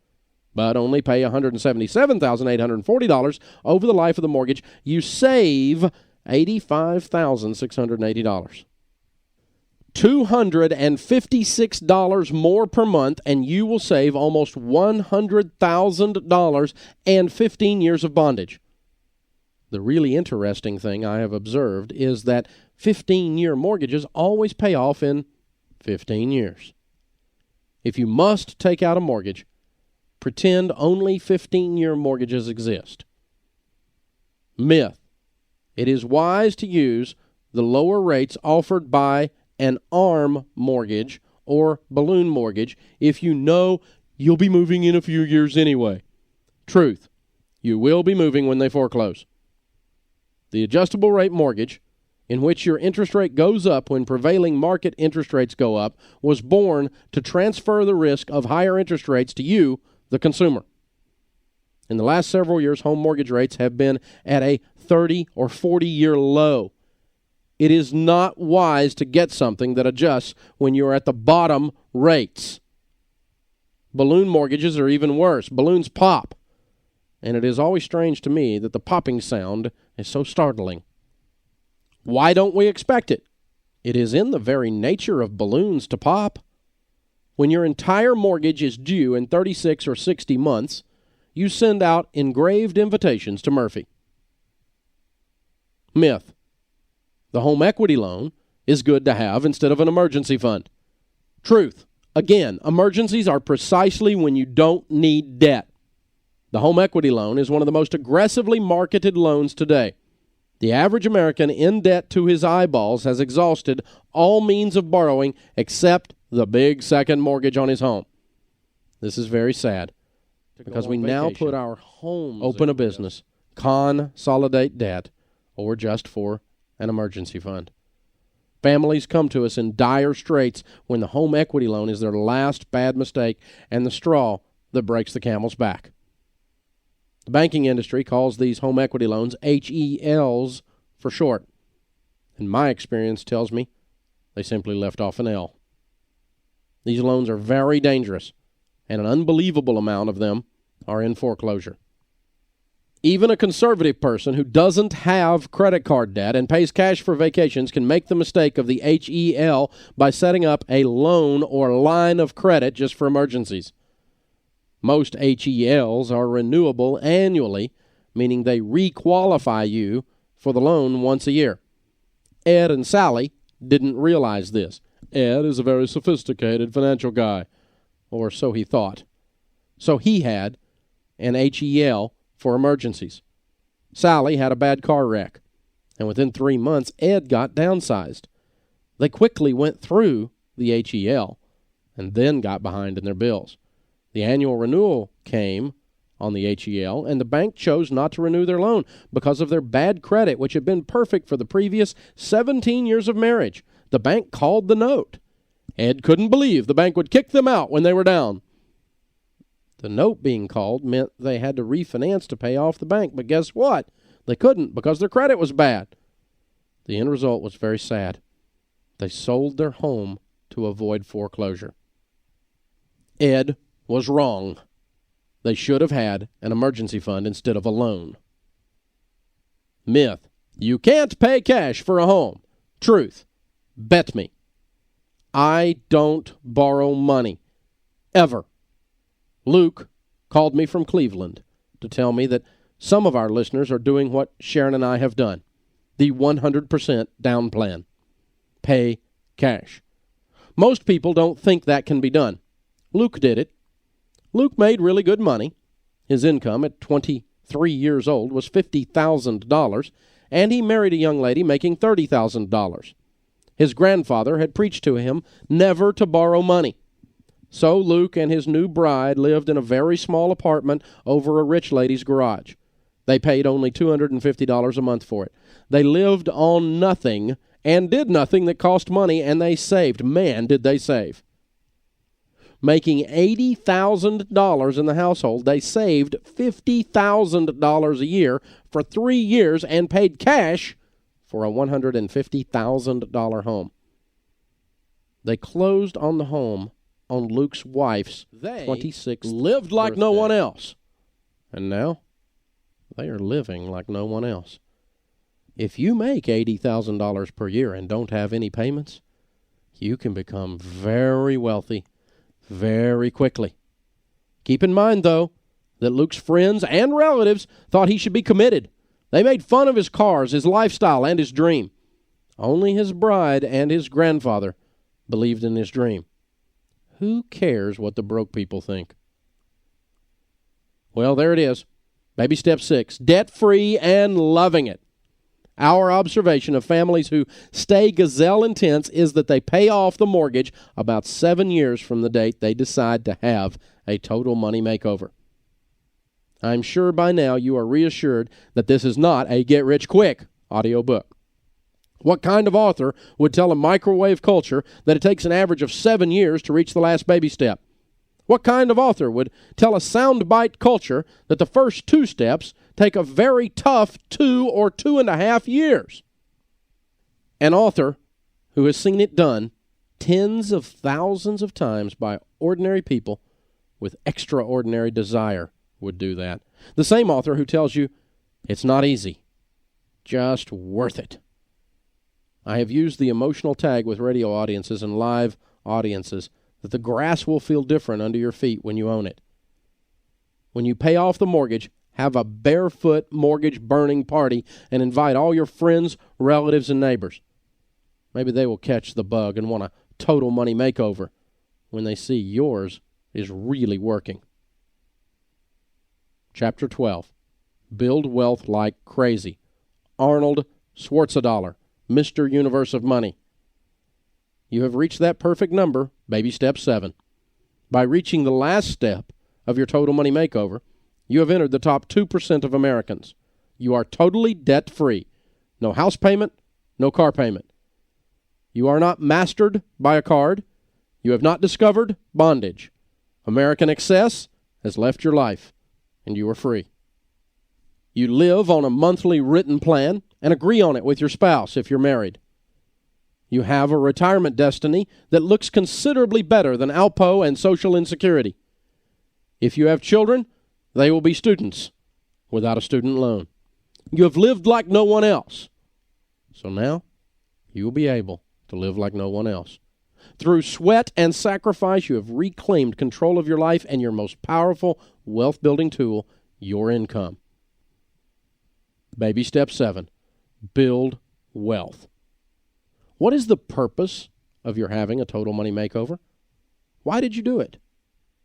but only pay $177,840 over the life of the mortgage. You save $85,680. $256 more per month, and you will save almost $100,000 and 15 years of bondage. The really interesting thing I have observed is that 15-year mortgages always pay off in 15 years. If you must take out a mortgage, pretend only 15-year mortgages exist. Myth. It is wise to use the lower rates offered by an ARM mortgage or balloon mortgage if you know you'll be moving in a few years anyway. Truth. You will be moving when they foreclose. The adjustable rate mortgage, in which your interest rate goes up when prevailing market interest rates go up, was born to transfer the risk of higher interest rates to you, the consumer. In the last several years, home mortgage rates have been at a 30 or 40-year low. It is not wise to get something that adjusts when you're at the bottom rates. Balloon mortgages are even worse. Balloons pop. And it is always strange to me that the popping sound is so startling. Why don't we expect it? It is in the very nature of balloons to pop. When your entire mortgage is due in 36 or 60 months, you send out engraved invitations to Murphy. Myth. The home equity loan is good to have instead of an emergency fund. Truth. Again, emergencies are precisely when you don't need debt. The home equity loan is one of the most aggressively marketed loans today. The average American in debt to his eyeballs has exhausted all means of borrowing except the big second mortgage on his home. This is very sad because we now put our homes, open a business, consolidate debt, or just for an emergency fund. Families come to us in dire straits when the home equity loan is their last bad mistake and the straw that breaks the camel's back. The banking industry calls these home equity loans HELs for short, and my experience tells me they simply left off an L. These loans are very dangerous, and an unbelievable amount of them are in foreclosure. Even a conservative person who doesn't have credit card debt and pays cash for vacations can make the mistake of the HEL by setting up a loan or line of credit just for emergencies. Most HELs are renewable annually, meaning they re-qualify you for the loan once a year. Ed and Sally didn't realize this. Ed is a very sophisticated financial guy, or so he thought. So he had an HEL for emergencies. Sally had a bad car wreck, and within 3 months, Ed got downsized. They quickly went through the HEL and then got behind in their bills. The annual renewal came on the HEL, and the bank chose not to renew their loan because of their bad credit, which had been perfect for the previous 17 years of marriage. The bank called the note. Ed couldn't believe the bank would kick them out when they were down. The note being called meant they had to refinance to pay off the bank, but guess what? They couldn't because their credit was bad. The end result was very sad. They sold their home to avoid foreclosure. Ed was wrong. They should have had an emergency fund instead of a loan. Myth. You can't pay cash for a home. Truth. Bet me. I don't borrow money. Ever. Luke called me from Cleveland to tell me that some of our listeners are doing what Sharon and I have done. The 100% down plan. Pay cash. Most people don't think that can be done. Luke did it. Luke made really good money. His income at 23 years old was $50,000, and he married a young lady making $30,000. His grandfather had preached to him never to borrow money. So Luke and his new bride lived in a very small apartment over a rich lady's garage. They paid only $250 a month for it. They lived on nothing and did nothing that cost money, and they saved. Man, did they save. Making $80,000 in the household, they saved $50,000 a year for 3 years and paid cash for a $150,000 home. They closed on the home on Luke's wife's 26th lived like birthday. No one else. And now they are living like no one else. If you make $80,000 per year and don't have any payments, you can become very wealthy very quickly. Keep in mind, though, that Luke's friends and relatives thought he should be committed. They made fun of his cars, his lifestyle, and his dream. Only his bride and his grandfather believed in his dream. Who cares what the broke people think? Well, there it is. Baby step 6, debt-free and loving it. Our observation of families who stay gazelle intense is that they pay off the mortgage about 7 years from the date they decide to have a total money makeover. I'm sure by now you are reassured that this is not a get-rich-quick audiobook. What kind of author would tell a microwave culture that it takes an average of 7 years to reach the last baby step? What kind of author would tell a soundbite culture that the first 2 steps take a very tough 2 or 2.5 years? An author who has seen it done tens of thousands of times by ordinary people with extraordinary desire would do that. The same author who tells you it's not easy, just worth it. I have used the emotional tag with radio audiences and live audiences that the grass will feel different under your feet when you own it. When you pay off the mortgage, have a barefoot mortgage-burning party and invite all your friends, relatives, and neighbors. Maybe they will catch the bug and want a total money makeover when they see yours is really working. Chapter 12. Build wealth like crazy. Arnold Schwarzenegger, Mr. Universe of Money. You have reached that perfect number, baby step 7. By reaching the last step of your total money makeover, you have entered the top 2% of Americans. You are totally debt-free. No house payment, no car payment. You are not mastered by a card. You have not discovered bondage. American excess has left your life, and you are free. You live on a monthly written plan and agree on it with your spouse if you're married. You have a retirement destiny that looks considerably better than Alpo and social insecurity. If you have children, they will be students without a student loan. You have lived like no one else. So now you will be able to live like no one else. Through sweat and sacrifice, you have reclaimed control of your life and your most powerful wealth-building tool, your income. Baby step 7, build wealth. What is the purpose of your having a total money makeover? Why did you do it?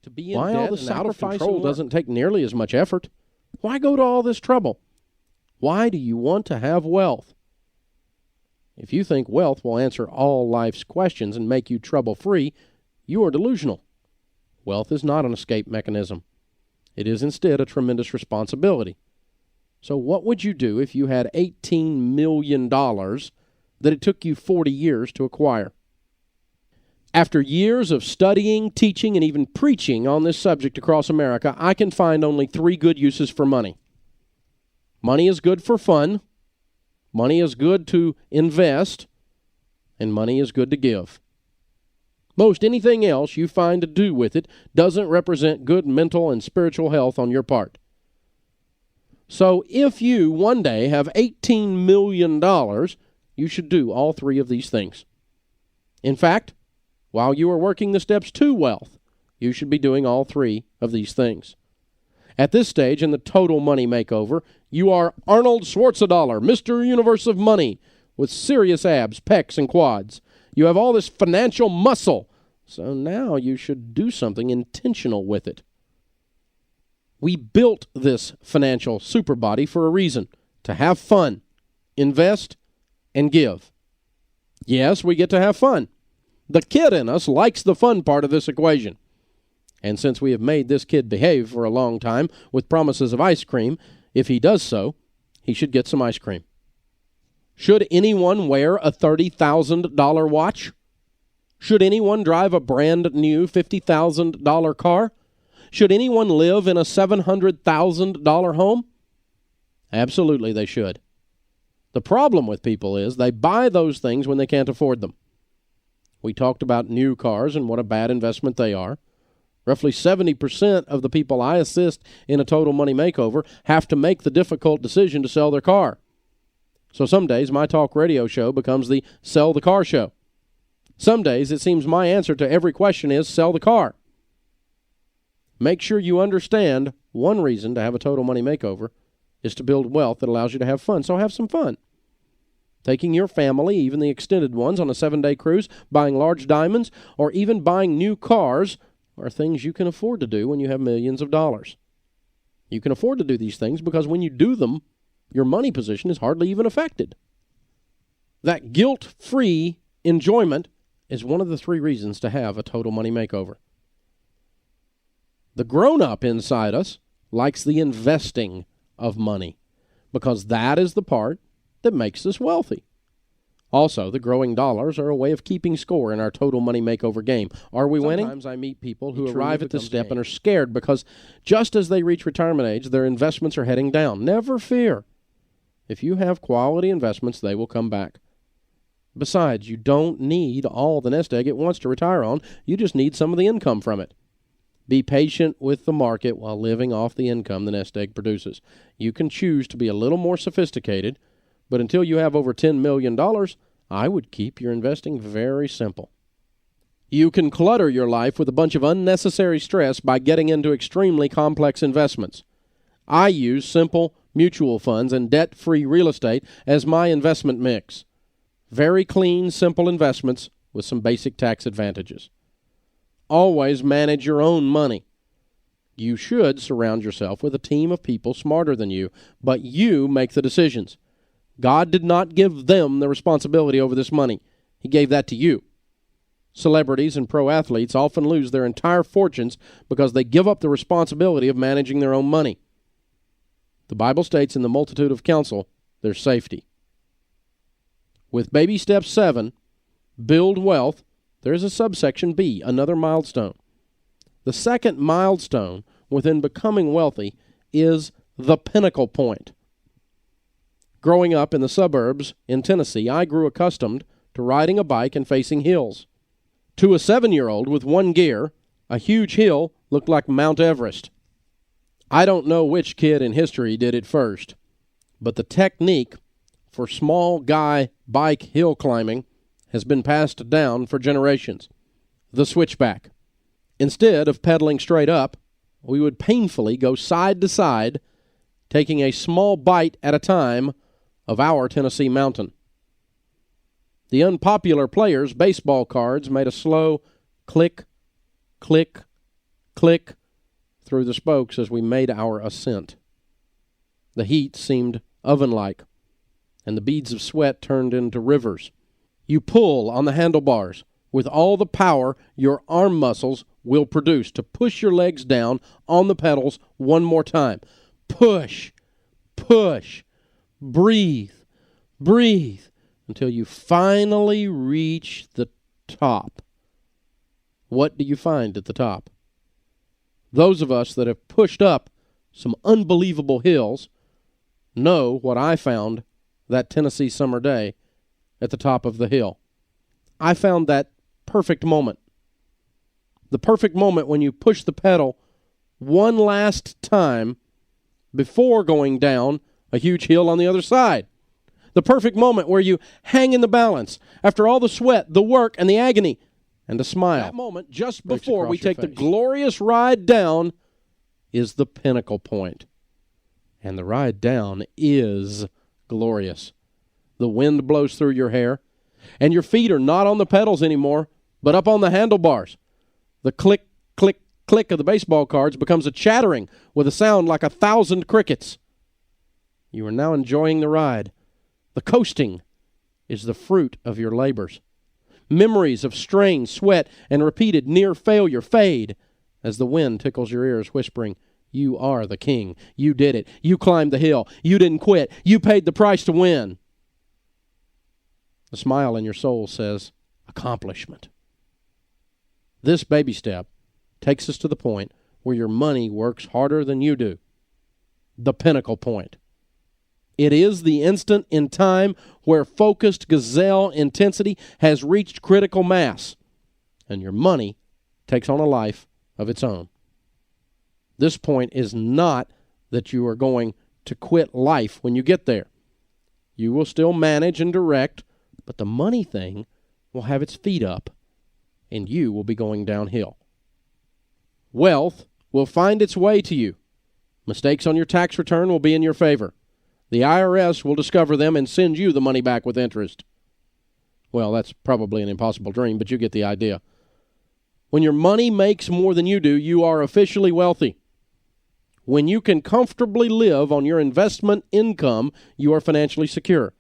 To be in Why debt all the and out of sacrifice control and work? doesn't take nearly as much effort. Why go to all this trouble? Why do you want to have wealth? If you think wealth will answer all life's questions and make you trouble-free, you are delusional. Wealth is not an escape mechanism. It is instead a tremendous responsibility. So what would you do if you had $18 million that it took you 40 years to acquire? After years of studying, teaching, and even preaching on this subject across America, I can find only 3 good uses for money. Money is good for fun, money is good to invest, and money is good to give. Most anything else you find to do with it doesn't represent good mental and spiritual health on your part. So if you one day have $18 million, you should do all 3 of these things. In fact, while you are working the steps to wealth, you should be doing all 3 of these things. At this stage in the total money makeover, you are Arnold Schwarzenegger, Mr. Universe of Money, with serious abs, pecs, and quads. You have all this financial muscle, so now you should do something intentional with it. We built this financial superbody for a reason, to have fun, invest, and give. Yes, we get to have fun. The kid in us likes the fun part of this equation. And since we have made this kid behave for a long time with promises of ice cream, if he does so, he should get some ice cream. Should anyone wear a $30,000 watch? Should anyone drive a brand new $50,000 car? Should anyone live in a $700,000 home? Absolutely they should. The problem with people is they buy those things when they can't afford them. We talked about new cars and what a bad investment they are. Roughly 70% of the people I assist in a total money makeover have to make the difficult decision to sell their car. So some days my talk radio show becomes the sell the car show. Some days it seems my answer to every question is sell the car. Make sure you understand one reason to have a total money makeover is to build wealth that allows you to have fun. So have some fun. Taking your family, even the extended ones, on a 7-day cruise, buying large diamonds, or even buying new cars are things you can afford to do when you have millions of dollars. You can afford to do these things because when you do them, your money position is hardly even affected. That guilt-free enjoyment is one of the 3 reasons to have a total money makeover. The grown-up inside us likes the investing of money because that is the part that makes us wealthy. Also, the growing dollars are a way of keeping score in our total money makeover game. Are we winning? Sometimes I meet people who arrive at this step and are scared because just as they reach retirement age, their investments are heading down. Never fear. If you have quality investments, they will come back. Besides, you don't need all the nest egg it wants to retire on. You just need some of the income from it. Be patient with the market while living off the income the nest egg produces. You can choose to be a little more sophisticated, but until you have over $10 million, I would keep your investing very simple. You can clutter your life with a bunch of unnecessary stress by getting into extremely complex investments. I use simple mutual funds and debt-free real estate as my investment mix. Very clean, simple investments with some basic tax advantages. Always manage your own money. You should surround yourself with a team of people smarter than you, but you make the decisions. God did not give them the responsibility over this money. He gave that to you. Celebrities and pro athletes often lose their entire fortunes because they give up the responsibility of managing their own money. The Bible states in the multitude of counsel, there's safety. With baby step 7, build wealth, there's a subsection B, another milestone. The second milestone within becoming wealthy is the pinnacle point. Growing up in the suburbs in Tennessee, I grew accustomed to riding a bike and facing hills. To a 7-year-old with one gear, a huge hill looked like Mount Everest. I don't know which kid in history did it first, but the technique for small guy bike hill climbing has been passed down for generations. The switchback. Instead of pedaling straight up, we would painfully go side to side, taking a small bite at a time of our Tennessee mountain. The unpopular players' baseball cards made a slow click, click, click through the spokes as we made our ascent. The heat seemed oven-like, and the beads of sweat turned into rivers. You pull on the handlebars with all the power your arm muscles will produce to push your legs down on the pedals one more time. Push, push, breathe, breathe, until you finally reach the top. What do you find at the top? Those of us that have pushed up some unbelievable hills know what I found that Tennessee summer day at the top of the hill. I found that perfect moment. The perfect moment when you push the pedal one last time before going down a huge hill on the other side. The perfect moment where you hang in the balance after all the sweat, the work, and the agony, and a smile. That moment just before we take the glorious ride down is the pinnacle point. And the ride down is glorious. The wind blows through your hair, and your feet are not on the pedals anymore, but up on the handlebars. The click, click, click of the baseball cards becomes a chattering with a sound like 1,000 crickets. You are now enjoying the ride. The coasting is the fruit of your labors. Memories of strain, sweat, and repeated near failure fade as the wind tickles your ears, whispering, "You are the king. You did it. You climbed the hill. You didn't quit. You paid the price to win." The smile in your soul says, accomplishment. This baby step takes us to the point where your money works harder than you do. The pinnacle point. It is the instant in time where focused gazelle intensity has reached critical mass, and your money takes on a life of its own. This point is not that you are going to quit life when you get there. You will still manage and direct, but the money thing will have its feet up, and you will be going downhill. Wealth will find its way to you. Mistakes on your tax return will be in your favor. The IRS will discover them and send you the money back with interest. Well, that's probably an impossible dream, but you get the idea. When your money makes more than you do, you are officially wealthy. When you can comfortably live on your investment income, you are financially secure.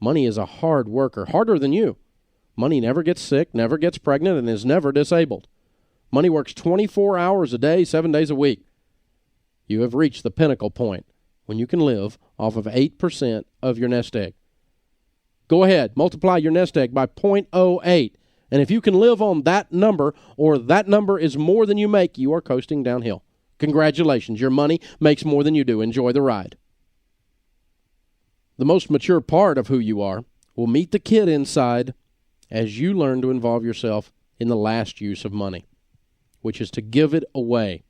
Money is a hard worker, harder than you. Money never gets sick, never gets pregnant, and is never disabled. Money works 24 hours a day, 7 days a week. You have reached the pinnacle point when you can live off of 8% of your nest egg. Go ahead, multiply your nest egg by 0.08, and if you can live on that number, or that number is more than you make, you are coasting downhill. Congratulations, your money makes more than you do. Enjoy the ride. The most mature part of who you are will meet the kid inside as you learn to involve yourself in the last use of money, which is to give it away.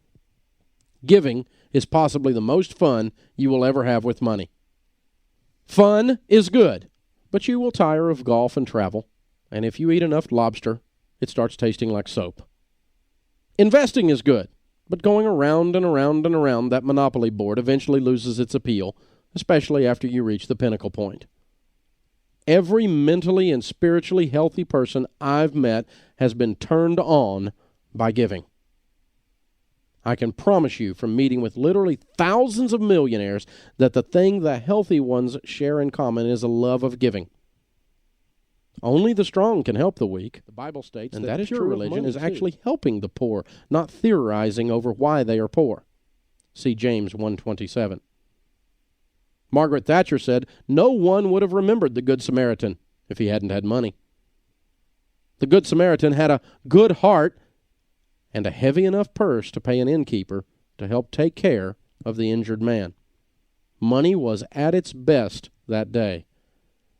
Giving is possibly the most fun you will ever have with money. Fun is good, But you will tire of golf and travel, and if you eat enough lobster, it starts tasting like soap. Investing is good, but going around and around and around that monopoly board eventually loses its appeal, especially after you reach the pinnacle point. Every mentally and spiritually healthy person I've met has been turned on by giving. I can promise you from meeting with literally thousands of millionaires that the thing the healthy ones share in common is a love of giving. Only the strong can help the weak. The Bible states that is true religion is actually helping the poor, not theorizing over why they are poor. See James 1:27. Margaret Thatcher said, "No one would have remembered the Good Samaritan if he hadn't had money." The Good Samaritan had a good heart and a heavy enough purse to pay an innkeeper to help take care of the injured man. Money was at its best that day.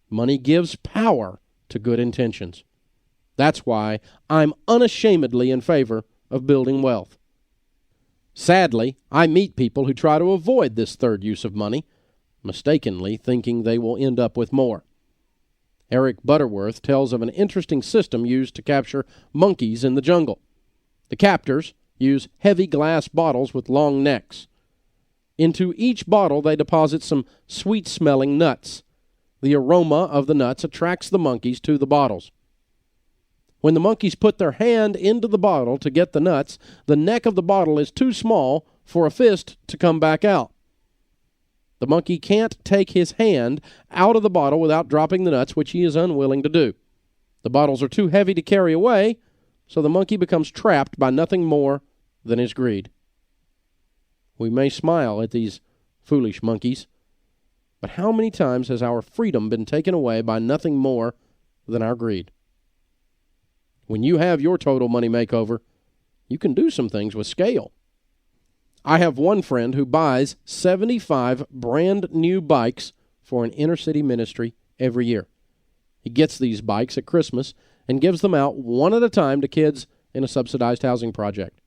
Money gives power to good intentions. That's why I'm unashamedly in favor of building wealth. Sadly, I meet people who try to avoid this third use of money, mistakenly thinking they will end up with more. Eric Butterworth tells of an interesting system used to capture monkeys in the jungle. The captors use heavy glass bottles with long necks. Into each bottle they deposit some sweet-smelling nuts. The aroma of the nuts attracts the monkeys to the bottles. When the monkeys put their hand into the bottle to get the nuts, the neck of the bottle is too small for a fist to come back out. The monkey can't take his hand out of the bottle without dropping the nuts, which he is unwilling to do. The bottles are too heavy to carry away, so the monkey becomes trapped by nothing more than his greed. We may smile at these foolish monkeys, but how many times has our freedom been taken away by nothing more than our greed? When you have your total money makeover, you can do some things with scale. I have one friend who buys 75 brand new bikes for an inner city ministry every year. He gets these bikes at Christmas and gives them out one at a time to kids in a subsidized housing project.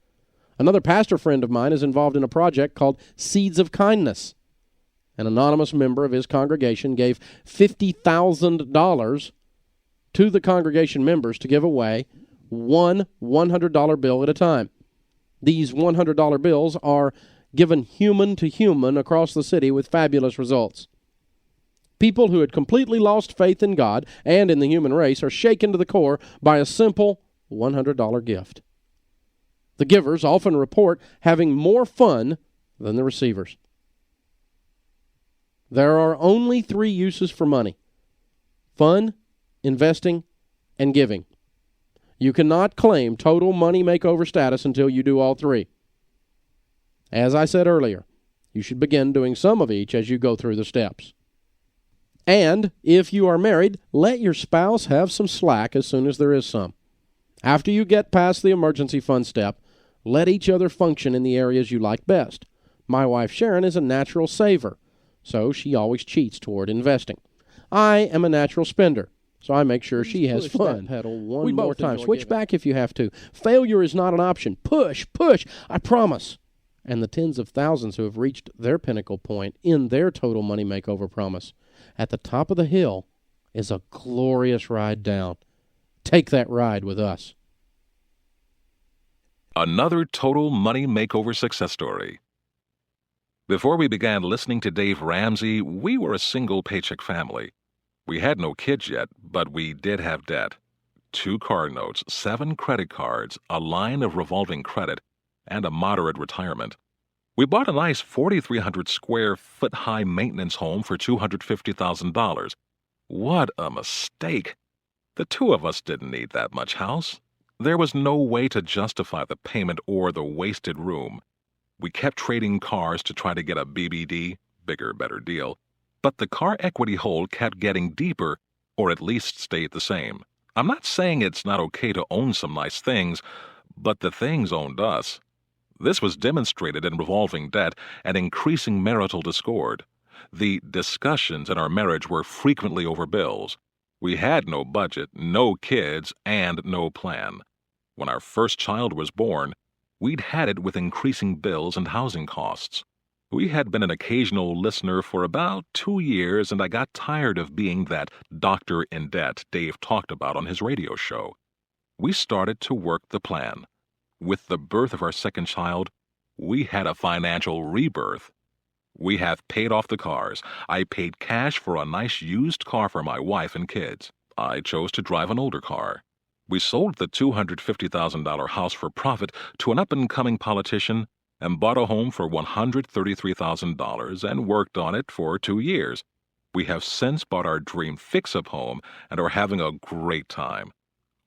Another pastor friend of mine is involved in a project called Seeds of Kindness. An anonymous member of his congregation gave $50,000 to the congregation members to give away one $100 bill at a time. These $100 bills are given human to human across the city with fabulous results. People who had completely lost faith in God and in the human race are shaken to the core by a simple $100 gift. The givers often report having more fun than the receivers. There are only 3 uses for money: fun, investing, and giving. You cannot claim total money makeover status until you do all 3. As I said earlier, you should begin doing some of each as you go through the steps. And if you are married, let your spouse have some slack as soon as there is some. After you get past the emergency fund step, let each other function in the areas you like best. My wife Sharon is a natural saver, so she always cheats toward investing. I am a natural spender, so I make sure she has fun. Pedal one more time. Switch back if you have to. Failure is not an option. Push, I promise. And the tens of thousands who have reached their pinnacle point in their total money makeover promise. At the top of the hill is a glorious ride down. Take that ride with us. Another total money makeover success story. Before we began listening to Dave Ramsey, we were a single paycheck family. We had no kids yet, but we did have debt. 2 car notes, 7 credit cards, a line of revolving credit, and a moderate retirement. We bought a nice 4,300 square foot high maintenance home for $250,000. What a mistake! The 2 of us didn't need that much house. There was no way to justify the payment or the wasted room. We kept trading cars to try to get a BBD, bigger, better deal. But the car equity hole kept getting deeper, or at least stayed the same. I'm not saying it's not okay to own some nice things, but the things owned us. This was demonstrated in revolving debt and increasing marital discord. The discussions in our marriage were frequently over bills. We had no budget, no kids, and no plan. When our first child was born, we'd had it with increasing bills and housing costs. We had been an occasional listener for about 2 years, and I got tired of being that doctor in debt Dave talked about on his radio show. We started to work the plan. With the birth of our second child, we had a financial rebirth. We have paid off the cars. I paid cash for a nice used car for my wife and kids. I chose to drive an older car. We sold the $250,000 house for profit to an up-and-coming politician and bought a home for $133,000 and worked on it for 2 years. We have since bought our dream fix-up home and are having a great time.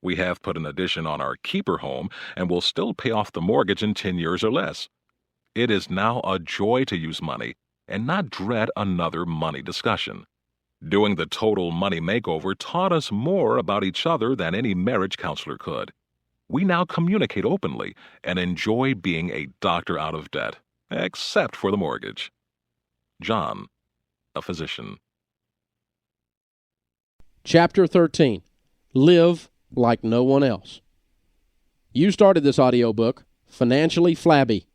We have put an addition on our keeper home and will still pay off the mortgage in 10 years or less. It is now a joy to use money and not dread another money discussion. Doing the Total Money Makeover taught us more about each other than any marriage counselor could. We now communicate openly and enjoy being a doctor out of debt, except for the mortgage. John, a physician. Chapter 13. Live like no one else. You started this audiobook financially flabby,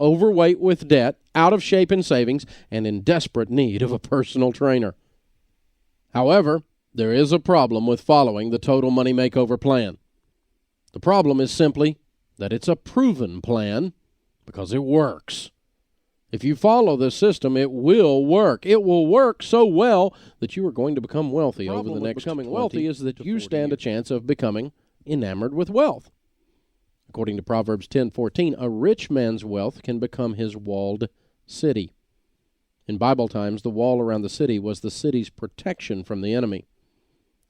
overweight with debt, out of shape in savings, and in desperate need of a personal trainer. However, there is a problem with following the Total Money Makeover plan. The problem is simply that it's a proven plan because it works. If you follow this system, it will work. It will work so well that you are going to become wealthy over the next 20 wealthy is that you stand a chance of becoming enamored with wealth. According to Proverbs 10:14, a rich man's wealth can become his walled city. In Bible times, the wall around the city was the city's protection from the enemy.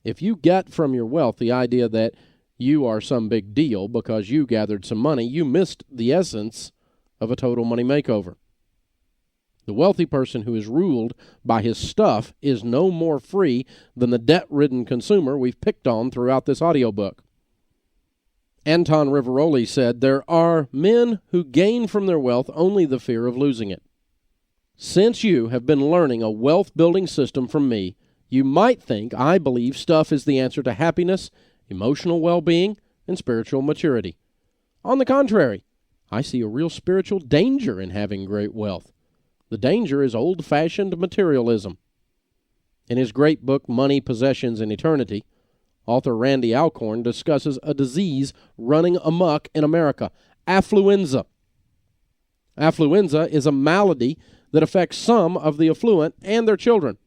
If you get from your wealth the idea that you are some big deal because you gathered some money, you missed the essence of a total money makeover. The wealthy person who is ruled by his stuff is no more free than the debt-ridden consumer we've picked on throughout this audiobook. Anton Rivaroli said, "There are men who gain from their wealth only the fear of losing it." Since you have been learning a wealth-building system from me, you might think I believe stuff is the answer to happiness, emotional well-being, and spiritual maturity. On the contrary, I see a real spiritual danger in having great wealth. The danger is old-fashioned materialism. In his great book, Money, Possessions, and Eternity, author Randy Alcorn discusses a disease running amok in America, affluenza. Affluenza is a malady that affects some of the affluent and their children.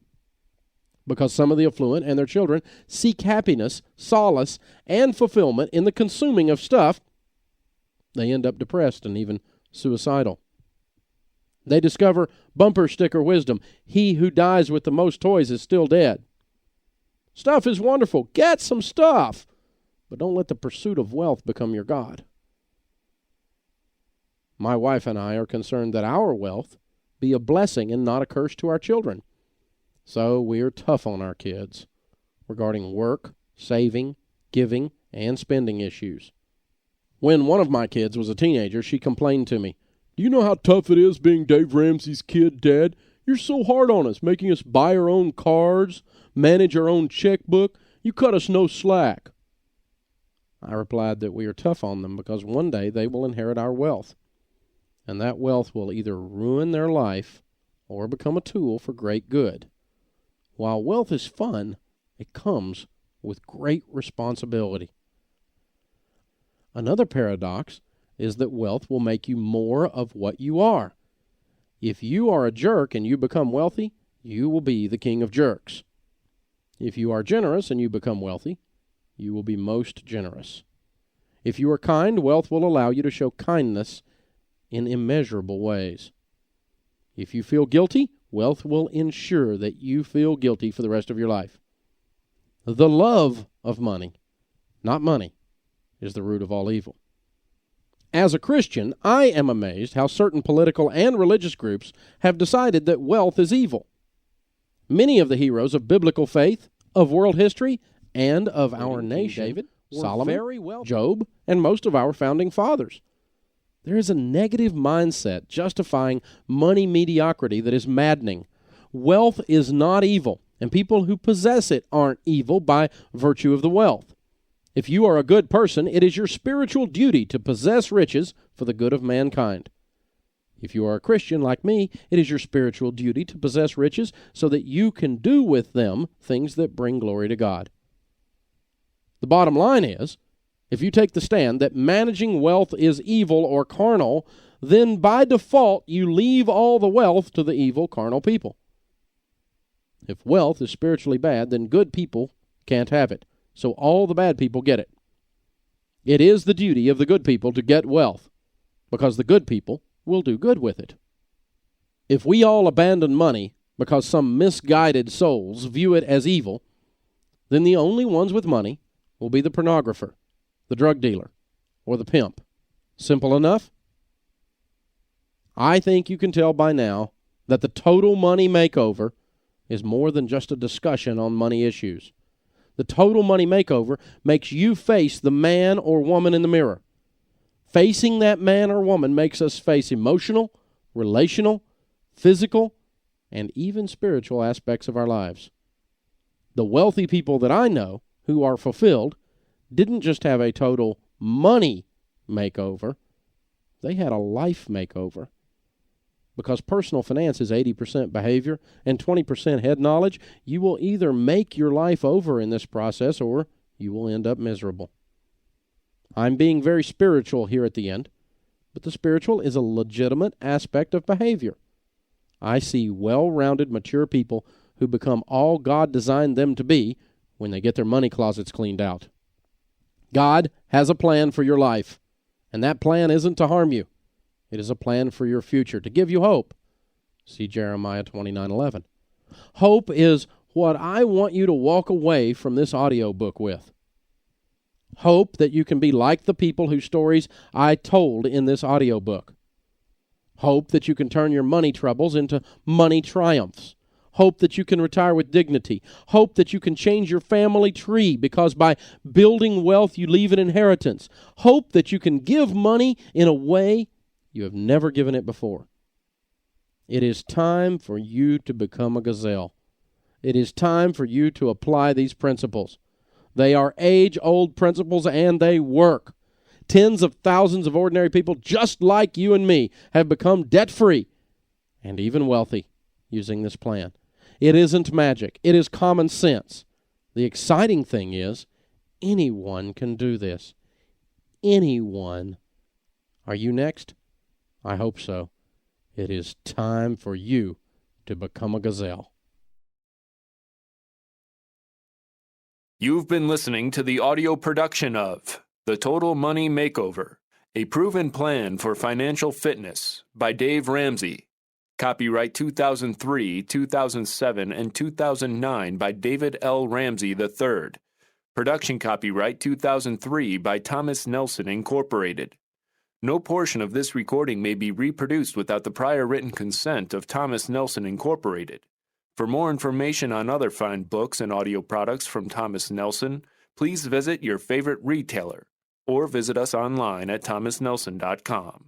Because some of the affluent and their children seek happiness, solace, and fulfillment in the consuming of stuff, they end up depressed and even suicidal. They discover bumper sticker wisdom. He who dies with the most toys is still dead. Stuff is wonderful. Get some stuff. But don't let the pursuit of wealth become your God. My wife and I are concerned that our wealth be a blessing and not a curse to our children. So we are tough on our kids regarding work, saving, giving, and spending issues. When one of my kids was a teenager, she complained to me, "Do you know how tough it is being Dave Ramsey's kid, Dad? You're so hard on us, making us buy our own cars, manage our own checkbook. You cut us no slack." I replied that we are tough on them because one day they will inherit our wealth, and that wealth will either ruin their life or become a tool for great good. While wealth is fun, it comes with great responsibility. Another paradox is that wealth will make you more of what you are. If you are a jerk and you become wealthy, you will be the king of jerks. If you are generous and you become wealthy, you will be most generous. If you are kind, wealth will allow you to show kindness in immeasurable ways. If you feel guilty, wealth will ensure that you feel guilty for the rest of your life. The love of money, not money, is the root of all evil. As a Christian, I am amazed how certain political and religious groups have decided that wealth is evil. Many of the heroes of biblical faith, of world history, and of our nation, David, Solomon, Job, and most of our founding fathers. There is a negative mindset justifying money mediocrity that is maddening. Wealth is not evil, and people who possess it aren't evil by virtue of the wealth. If you are a good person, it is your spiritual duty to possess riches for the good of mankind. If you are a Christian like me, it is your spiritual duty to possess riches so that you can do with them things that bring glory to God. The bottom line is, if you take the stand that managing wealth is evil or carnal, then by default you leave all the wealth to the evil, carnal people. If wealth is spiritually bad, then good people can't have it, so all the bad people get it. It is the duty of the good people to get wealth, because the good people will do good with it. If we all abandon money because some misguided souls view it as evil, then the only ones with money will be the pornographer, the drug dealer, or the pimp. Simple enough? I think you can tell by now that the Total Money Makeover is more than just a discussion on money issues. The Total Money Makeover makes you face the man or woman in the mirror. Facing that man or woman makes us face emotional, relational, physical, and even spiritual aspects of our lives. The wealthy people that I know who are fulfilled didn't just have a total money makeover, they had a life makeover. Because personal finance is 80% behavior and 20% head knowledge, you will either make your life over in this process or you will end up miserable. I'm being very spiritual here at the end, but the spiritual is a legitimate aspect of behavior. I see well-rounded, mature people who become all God designed them to be when they get their money closets cleaned out. God has a plan for your life, and that plan isn't to harm you. It is a plan for your future, to give you hope. See Jeremiah 29:11. Hope is what I want you to walk away from this audio book with. Hope that you can be like the people whose stories I told in this audio book. Hope that you can turn your money troubles into money triumphs. Hope that you can retire with dignity. Hope that you can change your family tree because by building wealth you leave an inheritance. Hope that you can give money in a way you have never given it before. It is time for you to become a gazelle. It is time for you to apply these principles. They are age-old principles and they work. Tens of thousands of ordinary people just like you and me have become debt-free and even wealthy using this plan. It isn't magic. It is common sense. The exciting thing is anyone can do this. Anyone. Are you next? I hope so. It is time for you to become a gazelle. You've been listening to the audio production of The Total Money Makeover, a proven plan for financial fitness by Dave Ramsey. Copyright 2003, 2007, and 2009 by David L. Ramsey III. Production copyright 2003 by Thomas Nelson Incorporated. No portion of this recording may be reproduced without the prior written consent of Thomas Nelson Incorporated. For more information on other fine books and audio products from Thomas Nelson, please visit your favorite retailer or visit us online at thomasnelson.com.